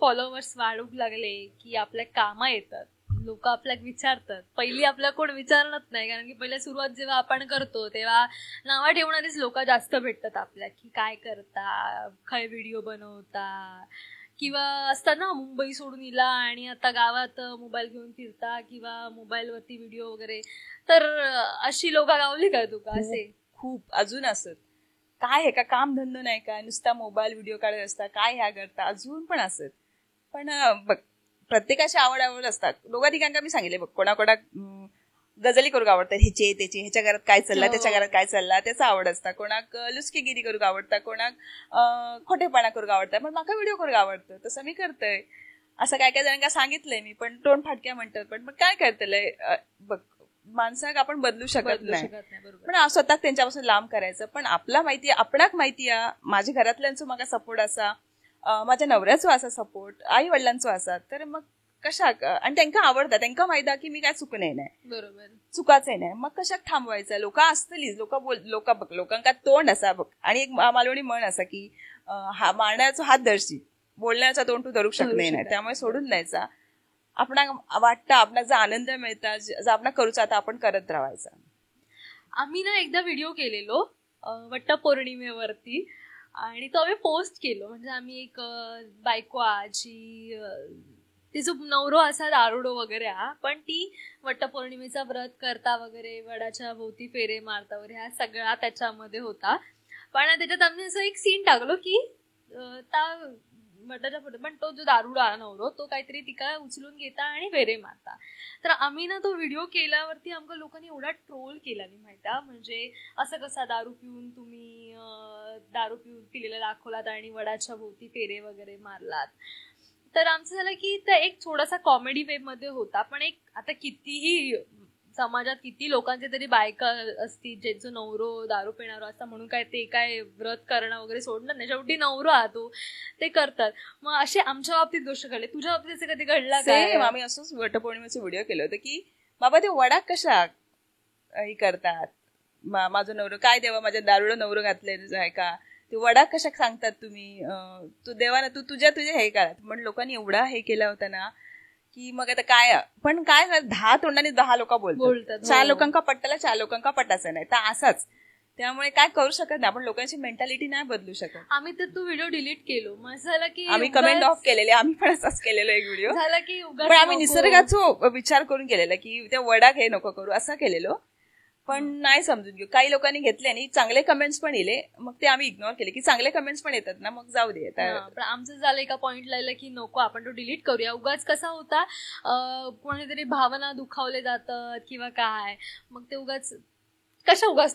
फॉलोवर्स वाढू लागले की आपल्या कामा येतात, लोक आपल्याला विचारतात. पहिली आपल्या कोण विचारणार नाही, कारण की पहिल्या सुरुवात जेव्हा आपण करतो तेव्हा नावा ठेवणारीच लोक जास्त भेटतात आपल्या, की काय करता, काय व्हिडिओ बनवता, किंवा असतात ना मुंबई सोडून इला आणि आता गावात मोबाईल घेऊन फिरता किंवा मोबाईलवरती व्हिडिओ वगैरे. तर अशी लोक गावली का तुका? असे खूप अजून असत. काय आहे का काम धंदो नाही का, नुसता मोबाईल व्हिडिओ काढत असता, काय ह्या करता, अजून पण असत. पण बघ प्रत्येकाची आवड असतात. दोघा तिघांका मी सांगितले बघ, कोणाकोणा गजली करू आवडतात, ह्याचे त्याचे, ह्याच्या घरात काय चालला, त्याच्या घरात काय चालला, त्याचा आवड असता. कोणाक लुचकीगिरी करू आवडता, कोणाक खोटेपणा करू आवडता. पण माका व्हिडिओ करू आवडतं, तसं मी करतोय. असं काय काय जणांना सांगितलंय मी, पण तोंड फाटक्या म्हणतात. पण काय करतलंय बघ, माणसाक आपण बदलू शकत नाही. पण स्वतः त्यांच्यापासून लांब करायचं. पण आपला माहिती, आपणाक माहिती आहे माझ्या घरातल्यांचा माझा सपोर्ट असा, माझ्या नवऱ्याचो असा सपोर्ट, आई वडिलांचो असा, तर मग कशाक. आणि त्यांना आवडतात, त्यांना माहिती की मी काय चुकून नाही, बरोबर चुकाचं नाही, मग कशाक थांबवायचं. लोक असतलीच, लोकांका तोंड असा बघ. आणि एक मालवणी म्हण असा की मारण्याचा हात धरशी, बोलण्याचा तोंड तू धरू शकत नाही. त्यामुळे सोडून द्यायचा. आपणा वाटतं आपणा जो आनंद मिळता, जो आपण करूचा आता आपण करत राहायचा. आम्ही ना एकदा व्हिडिओ केलेलो वटपौर्णिमेवरती, आणि तो आम्ही पोस्ट केलो. म्हणजे आम्ही एक बायको आजी, तिचा नवरो असा दारुडो वगैरे हा, पण ती वटपौर्णिमेचा व्रत करता वगैरे, वडाच्या भोवती फेरे मारता वगैरे, हा सगळा त्याच्यामध्ये होता. पण त्याच्यात आम्ही असं एक सीन टाकलो की वटाच्या फोटो, पण तो जो दारुडा नवरो तो काहीतरी तिका उचलून घेता आणि फेरे मारता. तर आम्ही ना तो व्हिडिओ केल्यावरती आमका लोकांनी एवढा ट्रोल केला नाही माहिती. म्हणजे असं कसा दारू पिऊन तुम्ही पिलेला दाखवलात आणि वडाच्या भोवती फेरे वगैरे मारलात. तर आमचं झालं की एक थोडासा कॉमेडी वे मध्ये होता. पण एक आता कितीही समाजात किती लोकांचे तरी बायका असतील ज्यांचं नवरो दारू पिणारो असता, म्हणून काय ते काय व्रत करणं वगैरे सोडणार नाही, शेवटी नवरो आहातो ते करतात. मग असे आमच्या बाबतीत गोष्ट घडली. तुझ्या बाबतीत असं कधी घडला काय? आम्ही असंच वटपौर्णिमेचा व्हिडिओ केलं होतं की बाबा ते वडा कशा हे करतात, माझं नवरो काय देवा माझ्या दारुडं नवरो घातले आहे का, ते वडा कशा सांगतात तुम्ही, तू देवाना तू तुझ्या हे काळात. पण लोकांनी एवढा हे केला होता ना की मग आता काय. पण काय 10 तोंडाने 10 लोक बोलतात. 4 लोकांका पट्टाला 4 लोकांका पटायचं नाही. तर असाच त्यामुळे काय करू शकत नाही आपण, लोकांची मेंटॅलिटी नाही बदलू शकत. आम्ही तर तो व्हिडिओ डिलीट केलो, मग झालं की आम्ही कमेंट ऑफ केलेले, आम्ही पण असंच केलेलो एक व्हिडिओ. झालं की पण आम्ही निसर्गाचा विचार करून केलेला की त्या वडाक हे नको करू असं केलेलो, पण नाही समजून घेऊ. काही लोकांनी घेतले आणि चांगले कमेंट्स पण येले, मग ते आम्ही इग्नोर केले की चांगले कमेंट्स पण येतात ना, मग जाऊ दे. पण आमचं झालं एका पॉइंट लागलं की नको आपण तो डिलीट करूया. उगाच कसा होता कोणीतरी भावना दुखावले जातात किंवा काय, मग ते उगाच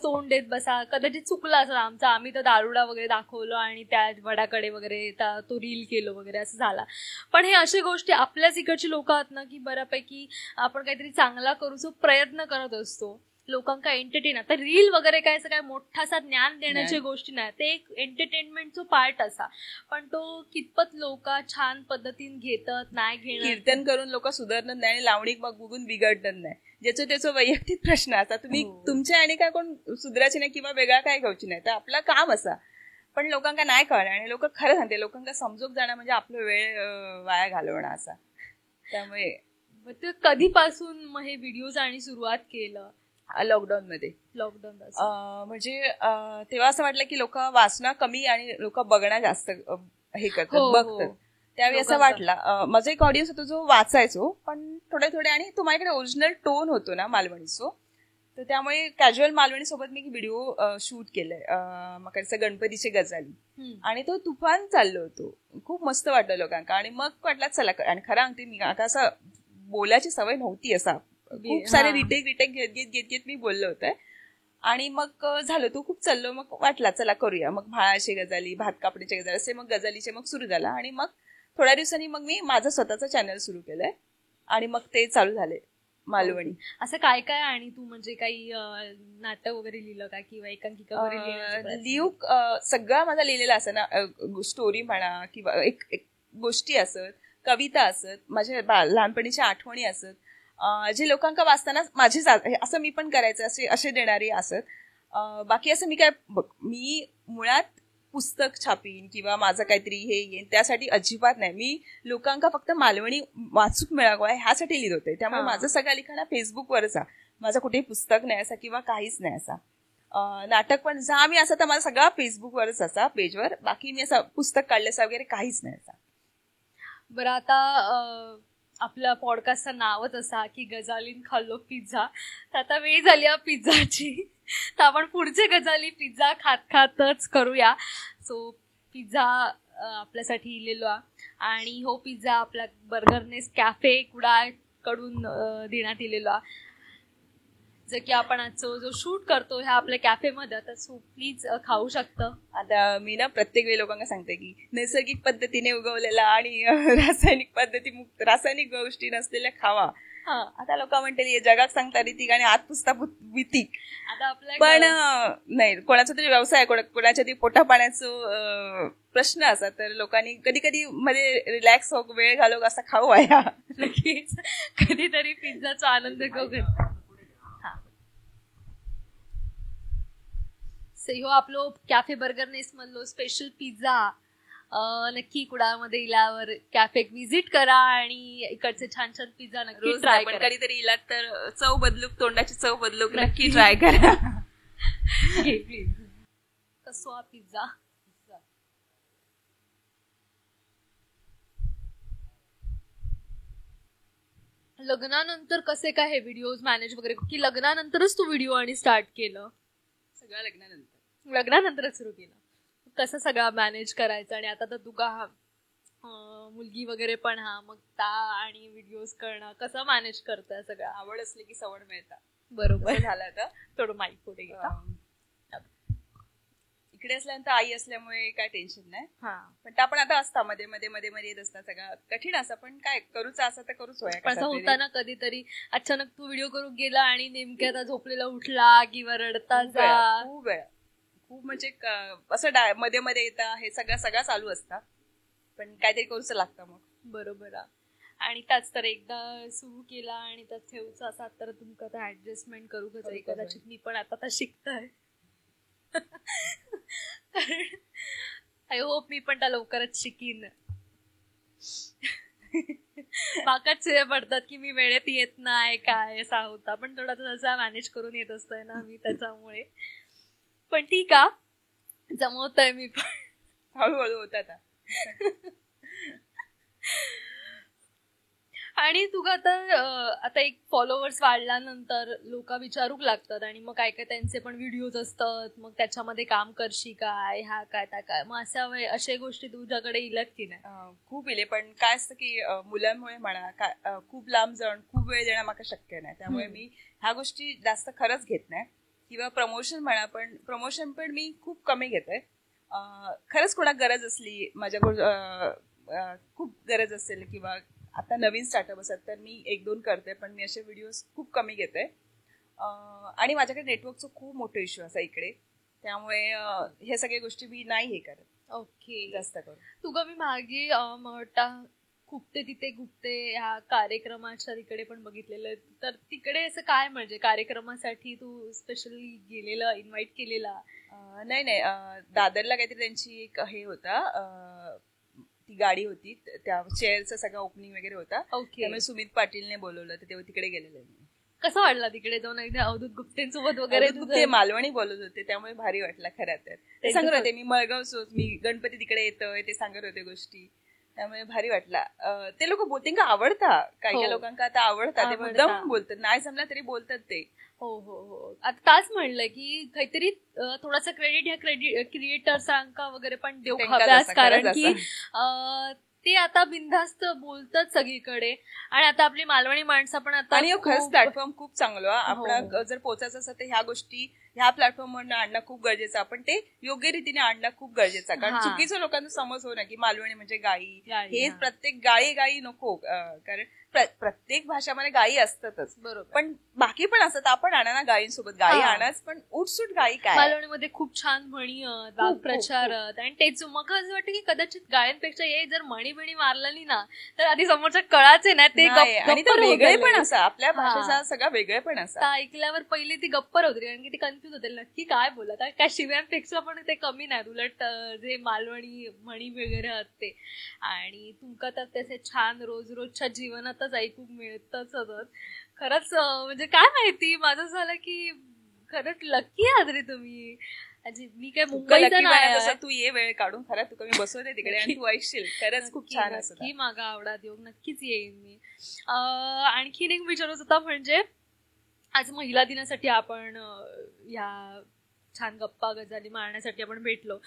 तोंड देत बसा. कदाचित चुकलं असं आमचं, आम्ही तर दारुडा वगैरे दाखवलो आणि त्या वडाकडे वगैरे तो रील केलो वगैरे असं झाला. पण हे अशा गोष्टी आपल्याच इकडची लोक आहेत ना की बऱ्यापैकी आपण काहीतरी चांगला करूचो प्रयत्न करत असतो, लोकांका एंटरटेन. आता रील वगैरे काय असं काय मोठासा ज्ञान देण्याची गोष्टी नाही, ते एक एंटरटेनमेंटचो पार्ट असा, पण तो कितपत लोक छान पद्धतीने घेतात नाही घेणार. कीर्तन करून लोक सुधारणार नाही आणि लावणीक मग बघून बिघडणार नाही, ज्याचं त्याचं वैयक्तिक प्रश्न असा. तुम्ही तुमच्या आणि काय कोण सुधरायची नाही किंवा वेगळा काय घ्यायची नाही, तर आपलं काम असा. पण लोकांना नाही कळणार आणि लोक खरं सांगते, लोकांना समजूक जाणं म्हणजे आपलं वेळ वाया घालवणं असा. त्यामुळे ते कधीपासून मग हे व्हिडिओज आणि सुरुवात केलं? लॉकडाऊन मध्ये. लॉकडाऊन म्हणजे तेव्हा असं वाटलं की लोक वाचणं कमी आणि लोक बघणं जास्त हे करतात, बघतात. त्यावेळी असं वाटलं, माझा एक ऑडियन्स होतो जो वाचायचो, पण थोडे थोडे, आणि तो माझ्याकडे ओरिजिनल टोन होतो ना मालवणीचो, तर त्यामुळे कॅज्युअल मालवणी सोबत मी व्हिडिओ शूट केलाय. मग गणपतीचे गजाली, आणि तो तुफान चाललो होतो, खूप मस्त वाटलं लोकांना. आणि मग वाटलं चला, आणि खरं सांगते मी असं बोलायची सवय नव्हती, असा खूप सारे रिटेक घेत मी बोललो होतं. आणि मग झालं, तो खूप चाललो, मग वाटला चला करूया. मग भाळाचे गजाली, भात कापणीचे गजाली असे मग गजालीचे मग सुरू झाला. आणि मग थोड्या दिवसांनी मग मी माझं स्वतःचं चॅनल सुरू केलंय आणि मग ते चालू झाले मालवणी. असं काय काय, आणि तू म्हणजे काही नाटक वगैरे लिहिलं का किंवा एकांकिका वगैरे लिहू? सगळं माझा लिहिलेला असं ना, स्टोरी म्हणा किंवा एक गोष्टी असत, कविता असत, माझ्या लहानपणीच्या आठवणी असत, जे लोकांका वाचताना माझी असं मी पण करायचं असे देणारे असत. बाकी असं मी मुळात पुस्तक छापीन किंवा माझं काहीतरी हे येईन त्यासाठी अजिबात नाही. मी लोकांका फक्त मालवणी वाचूक मिळावं ह्यासाठी लिहित होते. त्यामुळे माझं सगळं लिखाण फेसबुकवरच आहे, माझं कुठेही पुस्तक नाही असा किंवा काहीच नाही असा. नाटक पण जा मी असं तर माझा सगळा फेसबुकवरच असा, पेजवर. बाकी मी असं पुस्तक काढल्याचं वगैरे काहीच नाही असा. बरं, आता आपल्या पॉडकास्टचं नावच असा की गजालीन खाल्लो पिझ्झा, तर आता वेळ झाली पिझ्झाची, तर आपण पुढचे गजाली पिझ्झा खात खातच करूया. सो पिझ्झा आपल्यासाठी इलेलो आणि हो पिझ्झा आपल्या बर्गरनेस कॅफे कडून देण्यात इलेलो. जर की आपण आजचा जो शूट करतो ह्या आपल्या कॅफेमध्ये, तर सो प्लीज खाऊ शकतं. आता मी ना प्रत्येक वेळी लोकांना सांगते की नैसर्गिक पद्धतीने उगवलेला आणि रासायनिक गोष्टी नसलेल्या खावा. आता लोक म्हणते जगात सांगता रीतिक आणि आत पुसता भीतिक. पण नाही, कोणाचा तरी व्यवसाय, कोणाच्या तरी पोटा पाण्याचा प्रश्न असा, तर लोकांनी कधी कधी मध्ये रिलॅक्स हो, वेळ घालव असा खाऊ आहे. नक्कीच कधीतरी पिझ्झाचा आनंद घेऊ. हो आपलो कॅफे बर्गरनेस मधलो स्पेशल पिझ्झा नक्की कुडामध्ये इल्यावर कॅफेक व्हिजिट करा आणि इकडचे छान छान पिझ्झा नक्की ट्राय करा. कधीतरी इलात तर चव बदलूक, तोंडाची चव बदलूक नक्की ट्राय करा. प्लीज. कसो हा पिझ्झा. लग्नानंतर कसे काय हे व्हिडिओज मॅनेज वगैरे, की लग्नानंतरच तू व्हिडिओ आणि स्टार्ट केलं? सगळं लग्नानंतरच सुरू केलं. कसं सगळं मॅनेज करायचं? आणि आता तर तुका मुलगी वगैरे पण मग आणि व्हिडिओज करणं कसं मॅनेज करताय सगळं? आवड असली की सवड मिळतात. बरोबर झालं. आता थोडं माईक पुढे घेता. इकडे असल्यानंतर आई असल्यामुळे काय टेन्शन नाही. पण आपण आता असता मध्ये मध्ये मध्ये मध्ये येत असता, सगळं कठीण असं, पण काय करूच असं तर करूच. असं होता ना कधीतरी अचानक तू व्हिडिओ करू गेला आणि नेमक्या आता झोपलेला उठला किंवा रडता जा. खूप म्हणजे असं मध्ये मध्ये येतं, हे सगळं चालू असतं, पण काहीतरी करूच लागतं मग. बरोबर. आणि त्याच तर एकदा सुरू केला आणि त्यात ठेवचं असा तर तुमका आता ऍडजस्टमेंट करू कसं. कदाचित मी पण आता शिकतोय. आय होप मी पण त्या लवकरच शिकीन. बाकाच पडतात की मी वेळेत येत नाही काय असा होता, पण थोडा तसा मॅनेज करून येत असतोय ना मी त्याच्यामुळे. पण ठीक आहे, जमवतोय मी पण. हळूहळू होत आता. आणि तुला आता एक फॉलोअर्स वाढल्यानंतर लोक विचारूक लागतात आणि मग काय काय त्यांचे पण व्हिडिओज असतात, मग त्याच्यामध्ये काम करशी काय, ह्या काय त्या काय, मग अशा गोष्टी तुझ्याकडे इलत की नाही? खूप इले, पण काय असतं की मुलांमुळे म्हणा खूप लांब जाऊन खूप वेळ देणं मला शक्य नाही, त्यामुळे मी ह्या गोष्टी जास्त खरंच घेत नाही. किंवा प्रमोशन म्हणा, पण प्रमोशन पण मी खूप कमी घेते. खरंच कोणा गरज असली, माझ्याकडून खूप गरज असेल किंवा आता नवीन स्टार्टअप असतात तर मी 1-2 करते, पण मी असे व्हिडिओज खूप कमी घेते. आणि माझ्याकडे नेटवर्कचा खूप मोठा इश्यू असा इकडे, त्यामुळे हे सगळ्या गोष्टी मी नाही हे करत. ओके, जास्त करून तुला मी मागे मोठा खुपते तिथे गुप्ते ह्या कार्यक्रमाच्या तिकडे पण बघितलेलं, तर तिकडे असं काय म्हणजे कार्यक्रमासाठी तू स्पेशली गेलेलं, इन्व्हाइट केलेला? नाही, दादरला काहीतरी त्यांची एक हे होता, ती गाडी होती, त्या चेअरचा सगळा ओपनिंग वगैरे होता. त्यामुळे सुमित पाटीलने बोलवलं, तर तेव्हा तिकडे गेलेलं मी. कसं वाटलं तिकडे जाऊन? एकदा अवधूत गुप्तेंसोबत वगैरे? ते मालवणी बोलत होते, त्यामुळे भारी वाटलं खरं तर. ते सांगत होते मी मळगाव मी गणपती तिकडे येतोय, ते सांगत होते गोष्टी, त्यामुळे भारी वाटला. ते लोक बोलते का आवडता, काही लोकांना आता आवडतात, ते मुद्दाम बोलतात, नाही जमला तरी बोलतात ते. हो. आता ताच म्हणलंय की काहीतरी थोडासा क्रेडिट ह्या क्रिएटर्सांका वगैरे पण देऊ हव्यास, कारण की ते आता बिनधास्त बोलतात सगळीकडे. आणि आता आपली मालवणी माणसं पण आता, आणि खरंच प्लॅटफॉर्म खूप चांगलं. आपला जर पोचायचं असेल तर ह्या गोष्टी ह्या प्लॅटफॉर्मवर आणणं खूप गरजेचं, आपण ते योग्य रीतीने आणणं खूप गरजेचं, कारण चुकीचं लोकांना समज होऊ नये की मालवणी म्हणजे गाई. हे प्रत्येक गाई नको, कारण प्रत्येक भाषामध्ये गायी असतातच, बरोबर, पण बाकी पण असतात. आपण आणा ना गायींसोबत, गायी आणाच, पण उठसूट गायी काय. मालवणीमध्ये खूप छान म्हणी, वाक्प्रचार, आणि तेच मग असं वाटतं की कदाचित गायींपेक्षा हे जर म्हणी मारली ना तर आधी समोरच्या कळाचे ना ते, आणि ते वेगळे पण असा, आपल्या भाषेचा सगळा वेगळे पण असा. ऐकल्यावर पहिली ती गप्पर होती, कारण की ती कन्फ्युज होते नक्की काय बोलत, काय शिव्यांपेक्षा पण ते कमी नाही, उलट जे मालवणी म्हणी वगैरे असते. आणि तुमका तर त्याचे छान रोजच्या जीवनात ऐकून मिळतच. खरंच म्हणजे काय माहिती, माझं झालं की खरंच लकी आहात रे तुम्ही. मी काय मुंबईचा नाही, तू ये वेळ काढून, खरं तुका मी बसवते तिकडे आणि तू ऐकशील, खरंच खूप छान असं. नक्की मागा आवडात येऊ, नक्कीच येईन मी. आणखीन एक विचारत होता, म्हणजे आज महिला दिनासाठी आपण या छान गप्पा गजाली मारण्यासाठी आपण भेटलो,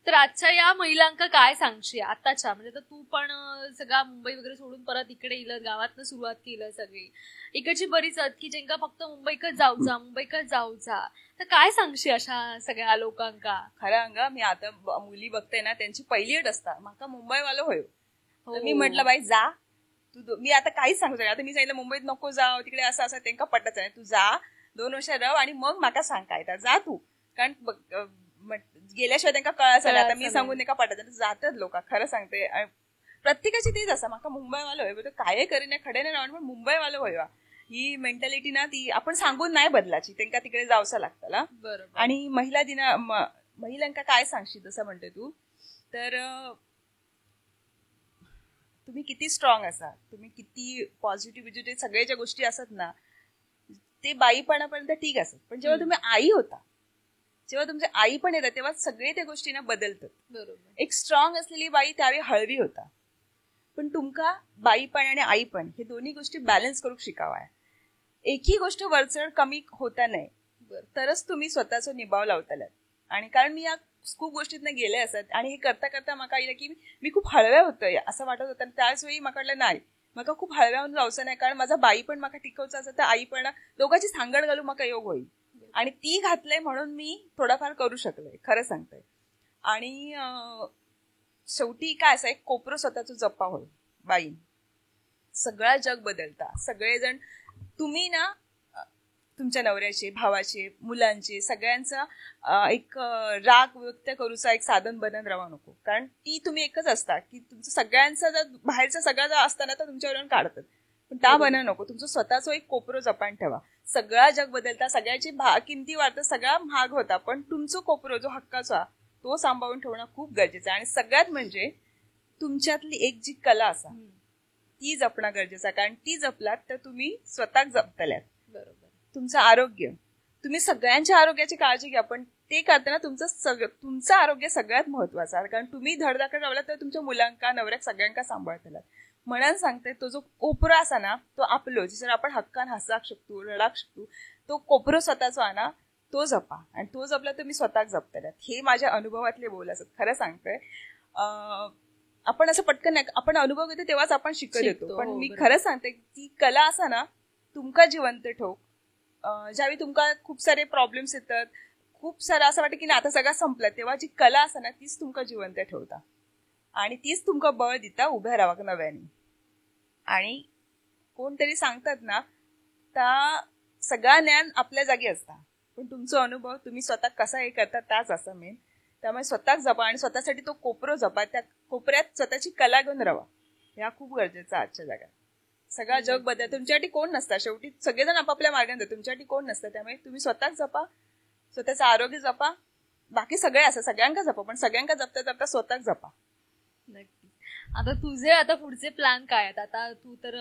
तर आजच्या या महिलांका काय सांगशील आताच्या, म्हणजे तर तू पण सगळा मुंबई वगैरे सोडून परत इकडे इलं, गावातनं सुरुवात केलं, सगळी इकडची बरीच आहेत की ज्यांका फक्त मुंबईकच जाऊचा, तर काय सांगशील अशा सगळ्या लोकांका? खरं अंगा, मी आता मुली बघते ना, त्यांची पहिली अट असता माका मुंबईवालो होय. मी म्हटलं बाई जा तू, मी आता काहीच सांगू शकत. आता मी सांगितलं मुंबईत नको जाऊ, तिकडे असं त्यांना पटत नाही, तू जा 2 वर्ष राह आणि मग माका सांग काय जा तू, कारण गेल्याशिवाय त्यांना कळायचं नाही. आता मी सांगून का पटत जातात लोक, खरं सांगते. प्रत्येकाची तेच असं माका मुंबईवालो होय, काय करीने खडे नाही राहून पण मुंबईवालो होय, ही मेंटॅलिटी ना ती आपण सांगून नाही बदलाची, त्यांना तिकडे जावचं लागतं. बरोबर. आणि महिलांका काय सांगशील तसं म्हणते तू, तर तुम्ही किती स्ट्रॉंग असा, तुम्ही किती पॉझिटिव्ह सगळ्या ज्या गोष्टी असतात ना, ते बाईपणापर्यंत ठीक असत, पण जेव्हा तुम्ही आई होता, जेव्हा तुमची आई पण येतात, तेव्हा सगळे त्या गोष्टींना बदलतात. बरोबर. एक स्ट्रॉंग असलेली बाई त्यावेळी हळवी होता, पण तुमका बाईपण आणि आईपण हे दोन्ही गोष्टी बॅलन्स करू शिकावा. एकही गोष्ट वरचढ कमी होता नाही, तरच तुम्ही स्वतःचं निभाव लावतालात. आणि कारण मी या खूप गोष्टीतनं गेले असत, आणि हे करता करता मला आलं की मी खूप हळव्या होतं असं वाटत होतं. त्याच वेळी मला नाही, मला खूप हळव्याहून जाऊचं नाही, कारण माझा बाई पण मला टिकवचं असं, तर आई पण दोघांची सांगड घालू मला योग होईल, आणि ती घातलंय म्हणून मी थोडाफार करू शकलोय, खरं सांगते. आणि शेवटी काय असं एक कोपरं स्वतःच जप्पा होईल बाई, सगळं जग बदलता. सगळेजण तुम्ही ना तुमच्या नवऱ्याचे, भावाचे, मुलांचे, सगळ्यांचा एक राग व्यक्त करूचा एक साधन बनत राहा नको, कारण ती तुम्ही एकच असता की तुमचं सगळ्यांचा जर बाहेरचा सगळा जर असताना तर तुमच्यावरून काढतात, पण त्या बनव नको. तुमचं स्वतःचं एक कोपरं जपान ठेवा. सगळा जग बदलता, सगळ्याची किमती वाढतात, सगळा महाग होता, पण तुमचं कोपरं जो हक्काचा तो सांभाळून ठेवणं खूप गरजेचं आहे. आणि सगळ्यात म्हणजे तुमच्यातली एक जी कला असा ती जपणं गरजेचं आहे, कारण ती जपलात तर तुम्ही स्वतः जपतल्यात. बरोबर. तुमचं आरोग्य, तुम्ही सगळ्यांच्या आरोग्याची काळजी घ्या, पण ते करताना तुमचं आरोग्य सगळ्यात महत्वाचं आहे. कारण तुम्ही धडधाकट राहिला तर तुमच्या मुलांका नवऱ्याक सगळ्यांका सांभाळतला. म्हणून सांगते तो जो कोपरो असा ना तो आपलो, जर आपण हक्कान हसाक शकतो, रडाक शकतो, तो कोपरो स्वतःचो ना तो जपा. आणि तो जपला तर मी स्वतःच जपतल्यात. हे माझ्या अनुभवातले बोल असत. खरं सांगतोय, आपण असं पटकन नाही, आपण अनुभव घेतो तेव्हाच आपण शिकत येतो. पण मी खरं सांगते ती कला असा ना तुमका जिवंत ठेवू. ज्यावेळी तुमका खूप सारे प्रॉब्लेम्स येतात, खूप सारं असं वाटतं की ना आता सगळं संपलं, तेव्हा जी कला असा ना तीच तुमका जिवंत ठेवता आणि तीच तुमका बळ दिता उभ्या राहाक नव्याने. आणि कोणतरी सांगतात ना त्या सगळा ज्ञान आपल्या जागी असता, पण तुमचा अनुभव तुम्ही स्वतः कसा हे करता त्याच असं मेन. त्यामुळे स्वतःच जपा आणि स्वतःसाठी तो कोपरो जपा. त्या कोपऱ्यात स्वतःची कला घेऊन राहा. ह्या खूप गरजेचं आजच्या जगात. सगळं जग बदल तुमच्यासाठी कोण नसतं, शेवटी सगळेजण आपापल्या मार्गाने जातात, तुमच्यासाठी कोण नसतं. त्यामुळे तुम्ही स्वतःच जपा, स्वतःचं आरोग्य जपा. बाकी सगळे असं सगळ्यांका जपा, पण सगळ्यांका जपता जपता स्वतःच जपा. नक्की. आता तुझे आता पुढचे प्लॅन काय आहेत? आता तू तर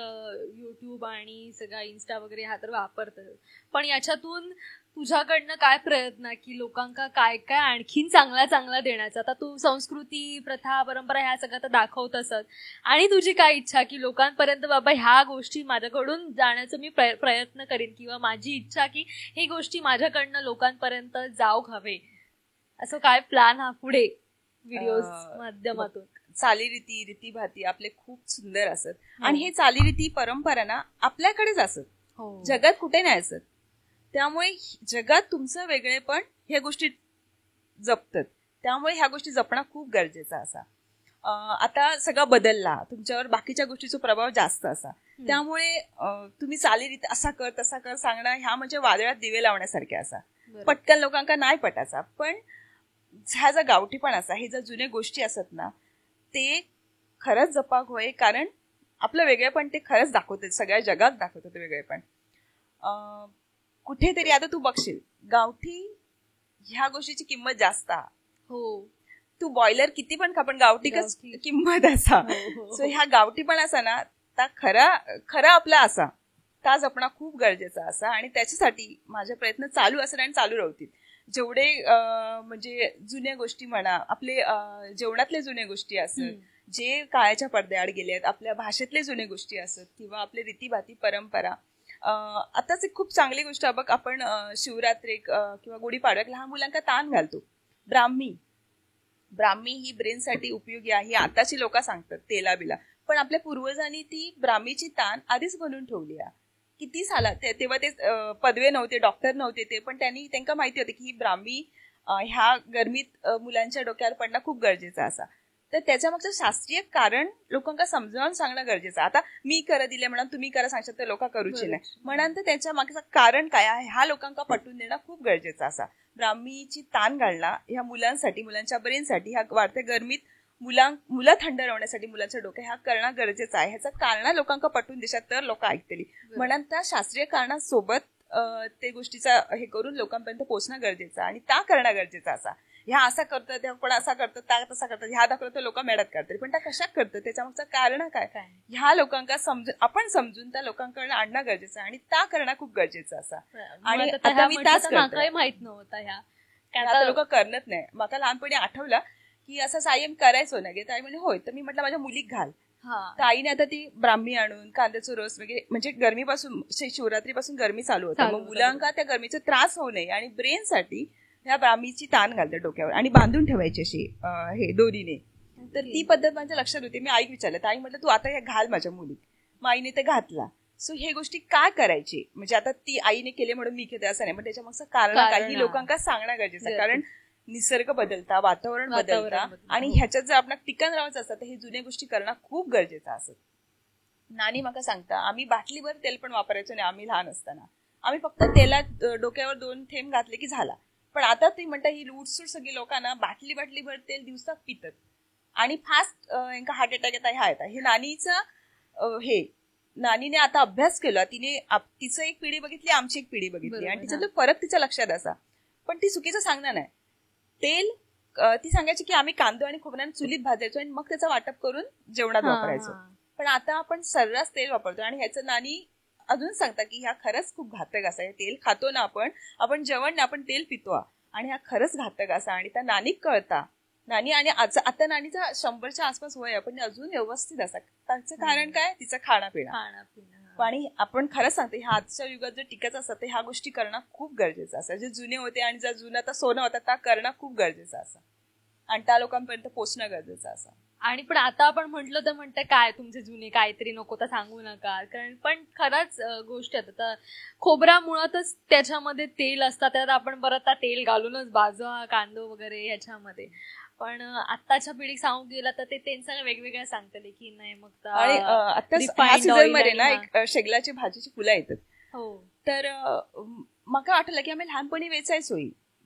युट्यूब आणि सगळा इन्स्टा वगैरे हा तर वापरतोय, पण याच्यातून तुझ्याकडनं काय प्रयत्न की लोकांका काय काय आणखीन चांगला चांगला देण्याचा? आता तू संस्कृती, प्रथा, परंपरा ह्या सगळं तर दाखवत असत, आणि तुझी काय इच्छा की लोकांपर्यंत बाबा ह्या गोष्टी माझ्याकडून जाण्याचं मी प्रयत्न करीन, किंवा माझी इच्छा की हे गोष्टी माझ्याकडनं लोकांपर्यंत जाऊ हवे, असं काय प्लॅन हा पुढे व्हिडिओ माध्यमातून? चालीरीती, रीतीभाती आपले खूप सुंदर असत. आणि हे चालीरीती परंपरा ना आपल्याकडेच असत, जगात कुठे नाही असत. त्यामुळे जगात तुमचं वेगळेपण ह्या गोष्टी जपतात. त्यामुळे ह्या गोष्टी जपणं खूप गरजेचं असा. आता सगळा बदलला, तुमच्यावर बाकीच्या गोष्टीचा प्रभाव जास्त असा. त्यामुळे तुम्ही चालीरीती असा कर तसा कर सांगणं ह्या म्हणजे वादळात दिवे लावण्यासारखे असा. पटकन लोकांका नाही पटायचा. पण ह्या जर गावठी पण असा, हे जर जुने गोष्टी असत ना ते खरंच जपाक होय. कारण आपलं वेगळेपण ते खरंच दाखवते, सगळ्या जगात दाखवतं ते वेगळेपण. कुठेतरी आता तू बघशील गावठी ह्या गोष्टीची किंमत जास्त आहे. हो, तू बॉयलर किती पण खा, पण गावठीच किंमत असा. सो ह्या गावठी पण असा ना ता खरा आपला असा ता जपणं खूप गरजेचा असा. आणि त्याच्यासाठी माझे प्रयत्न चालू असतात आणि चालू राहतील. जेवढे म्हणजे जुन्या गोष्टी म्हणा, आपले जेवणातले जुने गोष्टी असत, जे काळाच्या पडद्याआड गेले आहेत, आपल्या भाषेतले जुने गोष्टी असत, किंवा आपले रीतीभाती परंपरा. आताच एक खूप चांगली गोष्ट बघ, आपण शिवरात्रीक किंवा गुढीपाडव्याक लहान मुलांना ताण घालतो. ब्राह्मी ही ब्रेनसाठी उपयोगी आहे, आताची लोक सांगतात तेला बिला. पण आपल्या पूर्वजांनी ती ब्राह्मीची ताण आधीच बनवून ठेवली आहे. किती सालात तेव्हा ते पदवे नव्हते, डॉक्टर नव्हते ते, पण त्यांना माहिती होते की ही ब्राह्मी ह्या गरमीत मुलांच्या डोक्यावर पडणं खूप गरजेचं असा. तर त्याच्या मागचं शास्त्रीय कारण लोकांना समजावून सांगणं गरजेचं. आता मी करा दिले म्हणून तुम्ही करा सांगशात तर लोक करूचे नाही म्हणून, तर त्याच्या मागचं कारण काय आहे ह्या लोकांना पटवून देणं खूप गरजेचं असा. ब्राह्मीची ताण घालणं ह्या मुलांसाठी, मुलांच्या ब्रेनसाठी, ह्या वाढत्या गरमीत मुलं थंड राहण्यासाठी मुलांच्या डोक्या ह्या करणं गरजेचं आहे. ह्याचं कारण लोकांना पटवून देशात तर लोक ऐकतली. म्हणून त्या शास्त्रीय कारणासोबत ते गोष्टीचा हे करून लोकांपर्यंत पोहोचणं गरजेचं आणि त्या करणं गरजेचं असा. ह्या असा करतं, त्या पण असा करतं, त्या तसा करतात, ह्या दाखवतं लोक मेहनत करतात, पण त्या कशा करतं त्याच्यामागचं कारण काय ह्या लोकांना आपण समजून त्या लोकांकडे आणणं गरजेचं आणि त्या करणं खूप गरजेचं असा. आणि आता मी त्याच माहित नव्हता ह्या आता लोक करत नाही. मला लहानपणी आठवलं की असं सायम करायचो ना गे, ताई म्हणजे होय, तर मी म्हटलं माझ्या मुलीक घाल. तर आईने आता ती ब्राह्मी आणून कांद्याचं रस वगैरे, म्हणजे गरमीपासून शिवरात्रीपासून गरमी चालू होता, मग मुलांका त्या गरमीचा त्रास होऊ नये आणि ब्रेनसाठी ह्या ब्राह्मीची ताण घालते डोक्यावर आणि बांधून ठेवायची अशी हे दोरीने. तर ती पद्धत माझ्या लक्षात होती. मी आईक विचारलं, तर आई म्हटलं तू आता हे घाल माझ्या मुलीक. मग आईने ते घातला. सो हे गोष्टी काय करायची, म्हणजे आता ती आईने केले म्हणून मी केले असं नाही, पण त्याच्या मागचं कारण काही लोकांना सांगणं गरजेचं आहे. कारण निसर्ग बदलता, वातावरण बदलता आणि ह्याच्यात जर आपण टिकन राहायचं असतं तर हे जुन्या गोष्टी करणं खूप गरजेचं असत. नानी माका सांगता, आम्ही बाटलीभर तेल पण वापरायचो नाही. आम्ही लहान असताना आम्ही फक्त तेलात डोक्यावर 2 थेंब घातले की झाला. पण आता ती म्हणता ही लूटसूट सगळी लोकांना बाटलीभर तेल दिवसात पितात आणि फास्ट हार्ट अटॅक येता ह्या येतात. हे नानीचं नानीने आता अभ्यास केला. तिने तिचं एक पिढी बघितली, आमची एक पिढी बघितली आणि तिच्यातलं फरक तिच्या लक्षात असा. पण ती चुकीचं सांगणार नाही. तेल ती सांगायची की आम्ही कांदा आणि खोबऱ्याने चुलीत भाजायचो आणि मग त्याचं वाटप करून जेवणात वापरायचो. पण आता आपण सर्रास तेल वापरतो आणि ह्याचं नानी अजून सांगता की ह्या खरंच खूप घातक असं आहे. तेल खातो ना आपण जेवण ना आपण तेल पितो आणि हा खरंच घातक असा. आणि त्या नानीक कळता, नानी आणि आता नानीचा 100च्या आसपास वय आहे पण अजून व्यवस्थित असा. त्याचं कारण काय, तिचं खाणं आणि आपण खरंच सांगते ह्या आजच्या युगात जर टिकायचं असतं तर ह्या गोष्टी करणं खूप गरजेचं असं. जे जुने होते आणि ज्या जुना आता सोनं होता त्या करणं खूप गरजेचं असं आणि त्या लोकांपर्यंत पोहोचणं गरजेचं असं. आणि पण आता आपण म्हटलं तर म्हणतं काय तुमचे जुने काहीतरी नको तर सांगू नका, कारण पण खरंच गोष्ट आहे. आता खोबरा मुळातच त्याच्यामध्ये तेल असतात, त्यात आपण परत तेल घालूनच भाजवा कांदो वगैरे ह्याच्यामध्ये. पण आत्ताच्या पिढीक सांगू गेला तर ते त्यांचं वेगवेगळ्या सांगतले की नाही मग आणि आता ह्या सीझन मध्ये ना एक शेगलाची भाजीची फुलं येतात. हो, तर मला आठवलं की आम्ही लहानपणी वेचायचो,